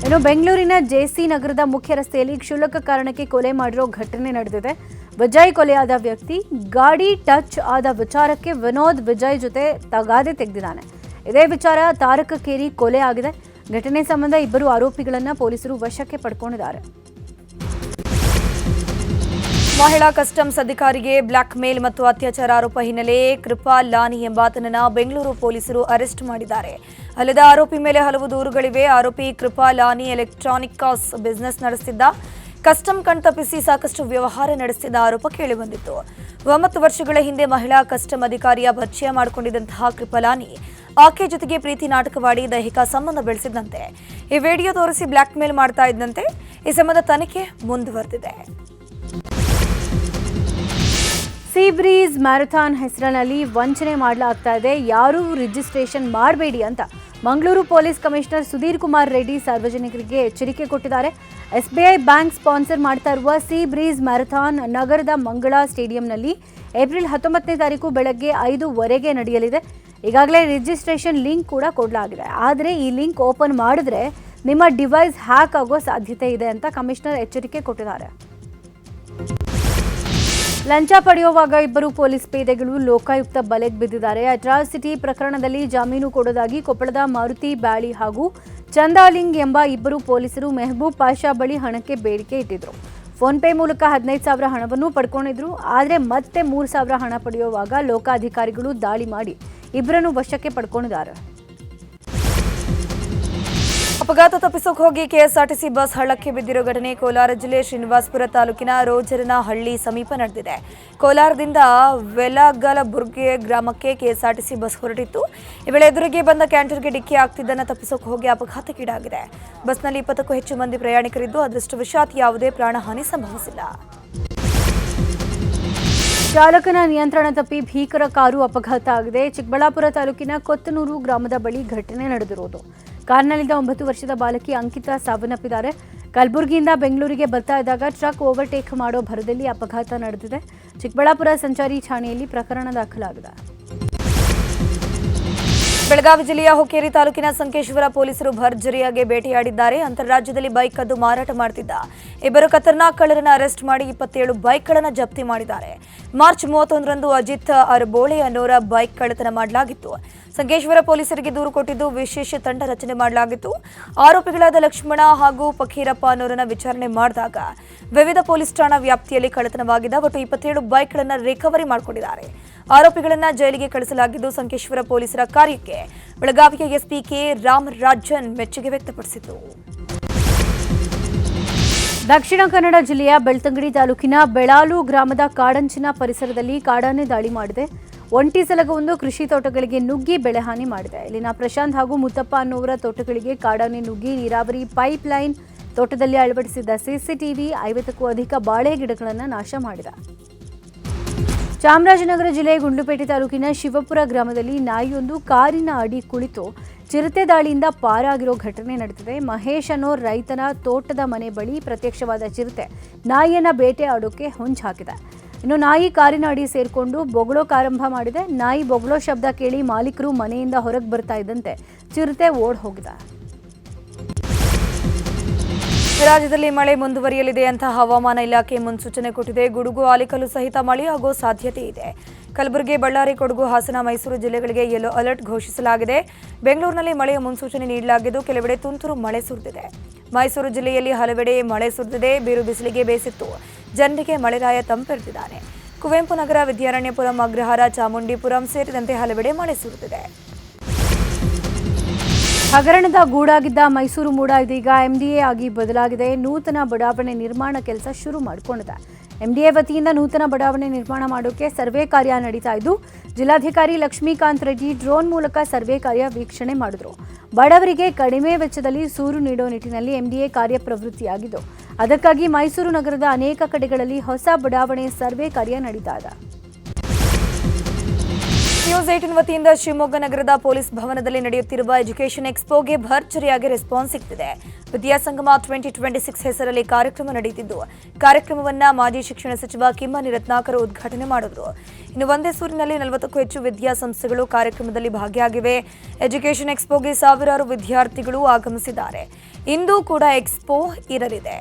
ಇನ್ನು ಬೆಂಗಳೂರಿನ ಜೆಸಿ ನಗರದ ಮುಖ್ಯ ರಸ್ತೆಯಲ್ಲಿ ಕ್ಷುಲ್ಲಕ ಕಾರಣಕ್ಕೆ ಕೊಲೆ ಮಾಡಿರೋ ಘಟನೆ ನಡೆದಿದೆ. ವಿಜಯ್ ಕೊಲೆಯಾದ ವ್ಯಕ್ತಿ ಗಾಡಿ ಟಚ್ ಆದ ವಿಚಾರಕ್ಕೆ ವಿನೋದ್ ವಿಜಯ್ ಜೊತೆ ತಗಾದೆ ತೆಗೆದಿದ್ದಾನೆ. ಇದೇ ವಿಚಾರ ತಾರಕಕ್ಕೇರಿ ಕೊಲೆ ಆಗಿದೆ. ಘಟನೆ ಸಂಬಂಧ ಇಬ್ಬರು ಆರೋಪಿಗಳನ್ನು ಪೊಲೀಸರು ವಶಕ್ಕೆ ಪಡ್ಕೊಂಡಿದ್ದಾರೆ. ಮಹಿಳಾ ಕಸ್ಟಮ್ಸ್ ಅಧಿಕಾರಿಗೆ ಬ್ಲಾಕ್ ಮೇಲ್ ಮತ್ತು ಅತ್ಯಾಚಾರ ಆರೋಪ ಹಿನ್ನೆಲೆ ಕೃಪಾಲ್ ಲಾನಿ ಎಂಬಾತನನ್ನ ಬೆಂಗಳೂರು ಪೊಲೀಸರು ಅರೆಸ್ಟ್ ಮಾಡಿದ್ದಾರೆ. ಅಲ್ಲದೆ ಆರೋಪಿ ಮೇಲೆ ಹಲವು ದೂರುಗಳಿವೆ. ಆರೋಪಿ ಕೃಪಾಲ್ ಲಾನಿ ಎಲೆಕ್ಟ್ರಾನಿಕ್ಸ್ ಬಿಸಿನೆಸ್ ನಡೆಸುತ್ತಿದ್ದ. ಕಸ್ಟಮ್ ಕಣ್ತಪ್ಪಿಸಿ ಸಾಕಷ್ಟು ವ್ಯವಹಾರ ನಡೆಸಿದ ಆರೋಪ ಕೇಳಿಬಂದಿತ್ತು. 9 ವರ್ಷಗಳ ಹಿಂದೆ ಮಹಿಳಾ ಕಸ್ಟಮ್ ಅಧಿಕಾರಿಯ ಪರಿಚಯ ಮಾಡಿಕೊಂಡಿದ್ದಂತಹ ಕೃಪಾಲಾನಿ ಆಕೆ ಜೊತೆಗೆ ಪ್ರೀತಿ ನಾಟಕವಾಡಿ ದೈಹಿಕ ಸಂಬಂಧ ಬೆಳೆಸಿದಂತೆ. ಈ ವಿಡಿಯೋ ತೋರಿಸಿ ಬ್ಲಾಕ್ ಮೇಲ್ ಮಾಡ್ತಾ ಇದ್ದಂತೆ. ಈ ಸಂಬಂಧ ತನಿಖೆ ಮುಂದುವರೆದಿದೆ. ಸೀ ಬ್ರೀಸ್ ಮ್ಯಾರಥಾನ್ ಹೆಸರಿನಲ್ಲಿ ವಂಚನೆ ಮಾಡಲಾಗ್ತಾ ಇದೆ, ಯಾರೂ ರಿಜಿಸ್ಟ್ರೇಷನ್ ಮಾಡಬೇಡಿ ಅಂತ ಮಂಗಳೂರು ಪೊಲೀಸ್ ಕಮಿಷನರ್ ಸುಧೀರ್ ಕುಮಾರ್ ರೆಡ್ಡಿ ಸಾರ್ವಜನಿಕರಿಗೆ ಎಚ್ಚರಿಕೆ ಕೊಟ್ಟಿದ್ದಾರೆ. SBI ಬ್ಯಾಂಕ್ ಸ್ಪಾನ್ಸರ್ ಮಾಡ್ತಾ ಇರುವ ಸೀ ಬ್ರೀಸ್ ಮ್ಯಾರಥಾನ್ ನಗರದ ಮಂಗಳಾ ಸ್ಟೇಡಿಯಂನಲ್ಲಿ ಏಪ್ರಿಲ್ 19ನೇ ತಾರೀಕು ಬೆಳಗ್ಗೆ 5:15 ನಡೆಯಲಿದೆ. ಈಗಾಗಲೇ ರಿಜಿಸ್ಟ್ರೇಷನ್ ಲಿಂಕ್ ಕೂಡ ಕೊಡಲಾಗಿದೆ. ಆದರೆ ಈ ಲಿಂಕ್ ಓಪನ್ ಮಾಡಿದ್ರೆ ನಿಮ್ಮ ಡಿವೈಸ್ ಹ್ಯಾಕ್ ಆಗೋ ಸಾಧ್ಯತೆ ಇದೆ ಅಂತ ಕಮಿಷನರ್ ಎಚ್ಚರಿಕೆ ಕೊಟ್ಟಿದ್ದಾರೆ. ಲಂಚ ಪಡೆಯುವಾಗ ಇಬ್ಬರು ಪೊಲೀಸ್ ಪೇದೆಗಳು ಲೋಕಾಯುಕ್ತ ಬಲೆಗೆ ಬಿದ್ದಿದ್ದಾರೆ. ಅಟ್ರಾಸಿಟಿ ಪ್ರಕರಣದಲ್ಲಿ ಜಾಮೀನು ಕೊಡೋದಾಗಿ ಕೊಪ್ಪಳದ ಮಾರುತಿ ಬ್ಯಾಳಿ ಹಾಗೂ ಚಂದಾಲಿಂಗ್ ಎಂಬ ಇಬ್ಬರು ಪೊಲೀಸರು ಮೆಹಬೂಬ್ ಪಾಷಾ ಬಳಿ ಹಣಕ್ಕೆ ಬೇಡಿಕೆ ಇಟ್ಟಿದ್ರು. ಫೋನ್ಪೇ ಮೂಲಕ 15,000 ಹಣವನ್ನು ಪಡ್ಕೊಂಡಿದ್ರು. ಆದರೆ ಮತ್ತೆ 3,000 ಹಣ ಪಡೆಯುವಾಗ ಲೋಕಾಧಿಕಾರಿಗಳು ದಾಳಿ ಮಾಡಿ ಇಬ್ಬರನ್ನು ವಶಕ್ಕೆ ಪಡ್ಕೊಂಡಿದ್ದಾರೆ. ಅಪಘಾತ ತಪ್ಪಿಸೋಕೆ ಹೋಗಿ ಕೆಎಸ್ಆರ್ಟಿಸಿ ಬಸ್ ಹಳ್ಳಕ್ಕೆ ಬಿದ್ದಿರೋ ಘಟನೆ ಕೋಲಾರ ಜಿಲ್ಲೆ ಶ್ರೀನಿವಾಸಪುರ ತಾಲೂಕಿನ ರೋಜರನಹಳ್ಳಿ ಸಮೀಪ ನಡೆದಿದೆ. ಕೋಲಾರದಿಂದ ವೆಲಗಲಬುರ್ಗೆ ಗ್ರಾಮಕ್ಕೆ ಕೆಎಸ್ಆರ್ಟಿಸಿ ಬಸ್ ಹೊರಟಿತ್ತು. ಈ ವೇಳೆ ಎದುರಿಗೆ ಬಂದ ಕ್ಯಾಂಟರ್ಗೆ ಡಿಕ್ಕಿ ಆಗ್ತಿದ್ದನ್ನು ತಪ್ಪಿಸೋಕೆ ಹೋಗಿ ಅಪಘಾತಕ್ಕೀಡಾಗಿದೆ. ಬಸ್ನಲ್ಲಿ 20ಕ್ಕೂ ಹೆಚ್ಚು ಮಂದಿ ಪ್ರಯಾಣಿಕರಿದ್ದು ಅದೃಷ್ಟವಶಾತ್ ಯಾವುದೇ ಪ್ರಾಣಹಾನಿ ಸಂಭವಿಸಿಲ್ಲ. ಚಾಲಕನ ನಿಯಂತ್ರಣ ತಪ್ಪಿ ಭೀಕರ ಕಾರು ಅಪಘಾತ ಆಗಿದೆ. ಚಿಕ್ಕಬಳ್ಳಾಪುರ ತಾಲೂಕಿನ ಕೊತ್ತನೂರು ಗ್ರಾಮದ ಬಳಿ ಘಟನೆ ನಡೆದಿರೋದು. ಕಾರ್ನಲ್ಲಿದ್ದ 9 ವರ್ಷದ ಬಾಲಕಿ ಅಂಕಿತಾ ಸಾವನ್ನಪ್ಪಿದ್ದಾರೆ. ಕಲಬುರಗಿಯಿಂದ ಬೆಂಗಳೂರಿಗೆ ಬರ್ತಾ ಇದ್ದಾಗ ಟ್ರಕ್ ಓವರ್ಟೇಕ್ ಮಾಡೋ ಭರದಲ್ಲಿ ಅಪಘಾತ ನಡೆದಿದೆ. ಚಿಕ್ಕಬಳ್ಳಾಪುರ ಸಂಚಾರಿ ಠಾಣೆಯಲ್ಲಿ ಪ್ರಕರಣ ದಾಖಲಾಗಿದೆ. ಬೆಳಗಾವಿ ಜಿಲ್ಲೆಯ ಹುಕ್ಕೇರಿ ತಾಲೂಕಿನ ಸಂಕೇಶ್ವರ ಪೊಲೀಸರು ಭರ್ಜರಿಯಾಗಿ ಬೇಟೆಯಾಡಿದ್ದಾರೆ. ಅಂತರ್ರಾಜ್ಯದಲ್ಲಿ ಬೈಕ್ ಕದ್ದು ಮಾರಾಟ ಮಾಡುತ್ತಿದ್ದ ಇಬ್ಬರು ಖತರ್ನಾಕ್ ಕಳ್ಳರನ್ನು ಅರೆಸ್ಟ್ ಮಾಡಿ 27 ಬೈಕ್ಗಳನ್ನು ಜಪ್ತಿ ಮಾಡಿದ್ದಾರೆ. ಮಾರ್ಚ್ 31ರಂದು ಅಜಿತ್ ಅರಬೋಳೆ ಅನ್ನೋರ ಬೈಕ್ ಕಳ್ಳತನ ಮಾಡಲಾಗಿತ್ತು. ಸಂಕೇಶ್ವರ ಪೊಲೀಸರಿಗೆ ದೂರು ಕೊಟ್ಟಿದ್ದು ವಿಶೇಷ ತಂಡ ರಚನೆ ಮಾಡಲಾಗಿತ್ತು. ಆರೋಪಿಗಳಾದ ಲಕ್ಷ್ಮಣ ಹಾಗೂ ಫಕೀರಪ್ಪ ಅನ್ನೋರನ್ನ ವಿಚಾರಣೆ ಮಾಡಿದಾಗ ವಿವಿಧ ಪೊಲೀಸ್ ಠಾಣಾ ವ್ಯಾಪ್ತಿಯಲ್ಲಿ ಕಳ್ಳತನವಾಗಿದ್ದ ಒಟ್ಟು 27 ಬೈಕ್ಗಳನ್ನು ರಿಕವರಿ ಮಾಡಿಕೊಂಡಿದ್ದಾರೆ. ಆರೋಪಿಗಳನ್ನು ಜೈಲಿಗೆ ಕಳಿಸಲಾಗಿದ್ದು ಸಂಕೇಶ್ವರ ಪೊಲೀಸರ ಕಾರ್ಯಕ್ಕೆ ಬೆಳಗಾವಿಯ ಎಸ್ಪಿ ಕೆ ರಾಮರಾಜನ್ ಮೆಚ್ಚುಗೆ ವ್ಯಕ್ತಪಡಿಸಿದರು. ದಕ್ಷಿಣ ಕನ್ನಡ ಜಿಲ್ಲೆಯ ಬೆಳ್ತಂಗಡಿ ತಾಲೂಕಿನ ಬೆಳಾಲು ಗ್ರಾಮದ ಕಾಡಂಚಿನ ಪರಿಸರದಲ್ಲಿ ಕಾಡಾನೆ ದಾಳಿ ಮಾಡಿದೆ. ಒಂಟಿ ಸಲಗವೊಂದು ಕೃಷಿ ತೋಟಗಳಿಗೆ ನುಗ್ಗಿ ಬೆಳೆಹಾನಿ ಮಾಡಿದೆ. ಇಲ್ಲಿನ ಪ್ರಶಾಂತ್ ಹಾಗೂ ಮುತ್ತಪ್ಪ ಅನ್ನೋರ ತೋಟಗಳಿಗೆ ಕಾಡಾನೆ ನುಗ್ಗಿ ನೀರಾವರಿ ಪೈಪ್ ಲೈನ್ ತೋಟದಲ್ಲಿ ಅಳವಡಿಸಿದ್ದ ಸಿಸಿಟಿವಿ 50ಕ್ಕೂ ಅಧಿಕ ಬಾಳೆ ಗಿಡಗಳನ್ನು ನಾಶ ಮಾಡಿದೆ. ಚಾಮರಾಜನಗರ ಜಿಲ್ಲೆ ಗುಂಡ್ಲುಪೇಟೆ ತಾಲೂಕಿನ ಶಿವಪುರ ಗ್ರಾಮದಲ್ಲಿ ನಾಯಿಯೊಂದು ಕಾರಿನ ಅಡಿ ಕುಳಿತು ಚಿರತೆ ದಾಳಿಯಿಂದ ಪಾರಾಗಿರೋ ಘಟನೆ ನಡೆದಿದೆ. ಮಹೇಶ್ ಅನ್ನೋ ರೈತನ ತೋಟದ ಮನೆ ಬಳಿ ಪ್ರತ್ಯಕ್ಷವಾದ ಚಿರತೆ ನಾಯಿಯನ್ನ ಬೇಟೆ ಆಡೋಕೆ ಹೊಂಚು ಹಾಕಿದೆ. ಇನ್ನು ನಾಯಿ ಕಾರಿನ ಅಡಿ ಸೇರಿಕೊಂಡು ಬೊಗಳೋಕಾರಂಭ ಮಾಡಿದೆ. ನಾಯಿ ಬೊಗಳೋ ಶಬ್ದ ಕೇಳಿ ಮಾಲೀಕರು ಮನೆಯಿಂದ ಹೊರಗೆ ಬರ್ತಾ ಇದ್ದಂತೆ ಚಿರತೆ ಓಡ್ ಹೋಗಿದೆ. ರಾಜ್ಯದಲ್ಲಿ ಮಳೆ ಮುಂದುವರಿಯಲಿದೆ ಅಂತ ಹವಾಮಾನ ಇಲಾಖೆ ಮುನ್ಸೂಚನೆ ಕೊಟ್ಟಿದೆ. ಗುಡುಗು ಆಲಿಕಲ್ಲು ಸಹಿತ ಮಳೆಯಾಗುವ ಸಾಧ್ಯತೆ ಇದೆ. ಕಲಬುರಗಿ, ಬಳ್ಳಾರಿ, ಕೊಡಗು, ಹಾಸನ, ಮೈಸೂರು ಜಿಲ್ಲೆಗಳಿಗೆ ಯೆಲ್ಲೋ ಅಲರ್ಟ್ ಘೋಷಿಸಲಾಗಿದೆ. ಬೆಂಗಳೂರಿನಲ್ಲಿ ಮಳೆಯ ಮುನ್ಸೂಚನೆ ನೀಡಲಾಗಿದ್ದು ಕೆಲವೆಡೆ ತುಂತುರು ಮಳೆ ಸುರಿದಿದೆ. ಮೈಸೂರು ಜಿಲ್ಲೆಯಲ್ಲಿ ಹಲವೆಡೆ ಮಳೆ ಸುರಿದಿದೆ. ಬಿರು ಬಿಸಿಲಿಗೆ ಬೇಸಿತ್ತು. ಜನರಿಗೆ ಮಳೆರಾಯ ತಂಪೆರೆದಿದ್ದಾನೆ. ಕುವೆಂಪು ನಗರ, ವಿದ್ಯಾರಣ್ಯಪುರಂ, ಅಗ್ರಹಾರ, ಚಾಮುಂಡಿಪುರಂ ಸೇರಿದಂತೆ ಹಲವೆಡೆ ಮಳೆ ಸುರಿದಿದೆ. ಹಗರಣದ ಗೂಡಾಗಿದ್ದ ಮೈಸೂರು ಮೂಡ ಇದೀಗ MDA ಆಗಿ ಬದಲಾಗಿದೆ. ನೂತನ ಬಡಾವಣೆ ನಿರ್ಮಾಣ ಕೆಲಸ ಶುರು ಮಾಡಿಕೊಂಡಿದೆ. MDA ವತಿಯಿಂದ ನೂತನ ಬಡಾವಣೆ ನಿರ್ಮಾಣ ಮಾಡೋಕೆ ಸರ್ವೆ ಕಾರ್ಯ ನಡೀತಾ ಇದ್ದು ಜಿಲ್ಲಾಧಿಕಾರಿ ಲಕ್ಷ್ಮೀಕಾಂತ್ ರೆಡ್ಡಿ ಡ್ರೋನ್ ಮೂಲಕ ಸರ್ವೆ ಕಾರ್ಯ ವೀಕ್ಷಣೆ ಮಾಡಿದ್ರು. ಬಡವರಿಗೆ ಕಡಿಮೆ ವೆಚ್ಚದಲ್ಲಿ ಸೂರು ನೀಡೋ ನಿಟ್ಟಿನಲ್ಲಿ MDA ಕಾರ್ಯಪ್ರವೃತ್ತಿಯಾಗಿದ್ದು ಅದಕ್ಕಾಗಿ ಮೈಸೂರು ನಗರದ ಅನೇಕ ಕಡೆಗಳಲ್ಲಿ ಹೊಸ ಬಡಾವಣೆ ಸರ್ವೆ ಕಾರ್ಯ ನಡೀತಾ ಇದೆ. ನ್ಯೂಸ್ 18 ವತಿಯಿಂದ ಶಿವಮೊಗ್ಗ ನಗರದ ಪೊಲೀಸ್ ಭವನದಲ್ಲಿ ನಡೆಯುತ್ತಿರುವ ಎಜುಕೇಷನ್ ಎಕ್ಸ್ಪೋಗೆ ಭರ್ಜರಿಯಾಗಿ ರೆಸ್ಪಾನ್ಸ್ ಸಿಗ್ತಿದೆ. ವಿದ್ಯಾಸಂಗಮ 2026 ಹೆಸರಲ್ಲಿ ಕಾರ್ಯಕ್ರಮ ನಡೆಯುತ್ತಿದ್ದು ಕಾರ್ಯಕ್ರಮವನ್ನ ಮಾಜಿ ಶಿಕ್ಷಣ ಸಚಿವ ಕಿಮ್ಮನಿ ರತ್ನಾಕರ್ ಉದ್ಘಾಟನೆ ಮಾಡಿದರು. ಇನ್ನು ಒಂದೇ ಸೂರಿನಲ್ಲಿ 40ಕ್ಕೂ ಹೆಚ್ಚು ವಿದ್ಯಾಸಂಸ್ಥೆಗಳು ಕಾರ್ಯಕ್ರಮದಲ್ಲಿ ಭಾಗಿಯಾಗಿವೆ. ಎಜುಕೇಷನ್ ಎಕ್ಸ್ಪೋಗೆ ಸಾವಿರಾರು ವಿದ್ಯಾರ್ಥಿಗಳು ಆಗಮಿಸಿದ್ದಾರೆ. ಇಂದು ಕೂಡ ಎಕ್ಸ್ಪೋ ಇರಲಿದೆ.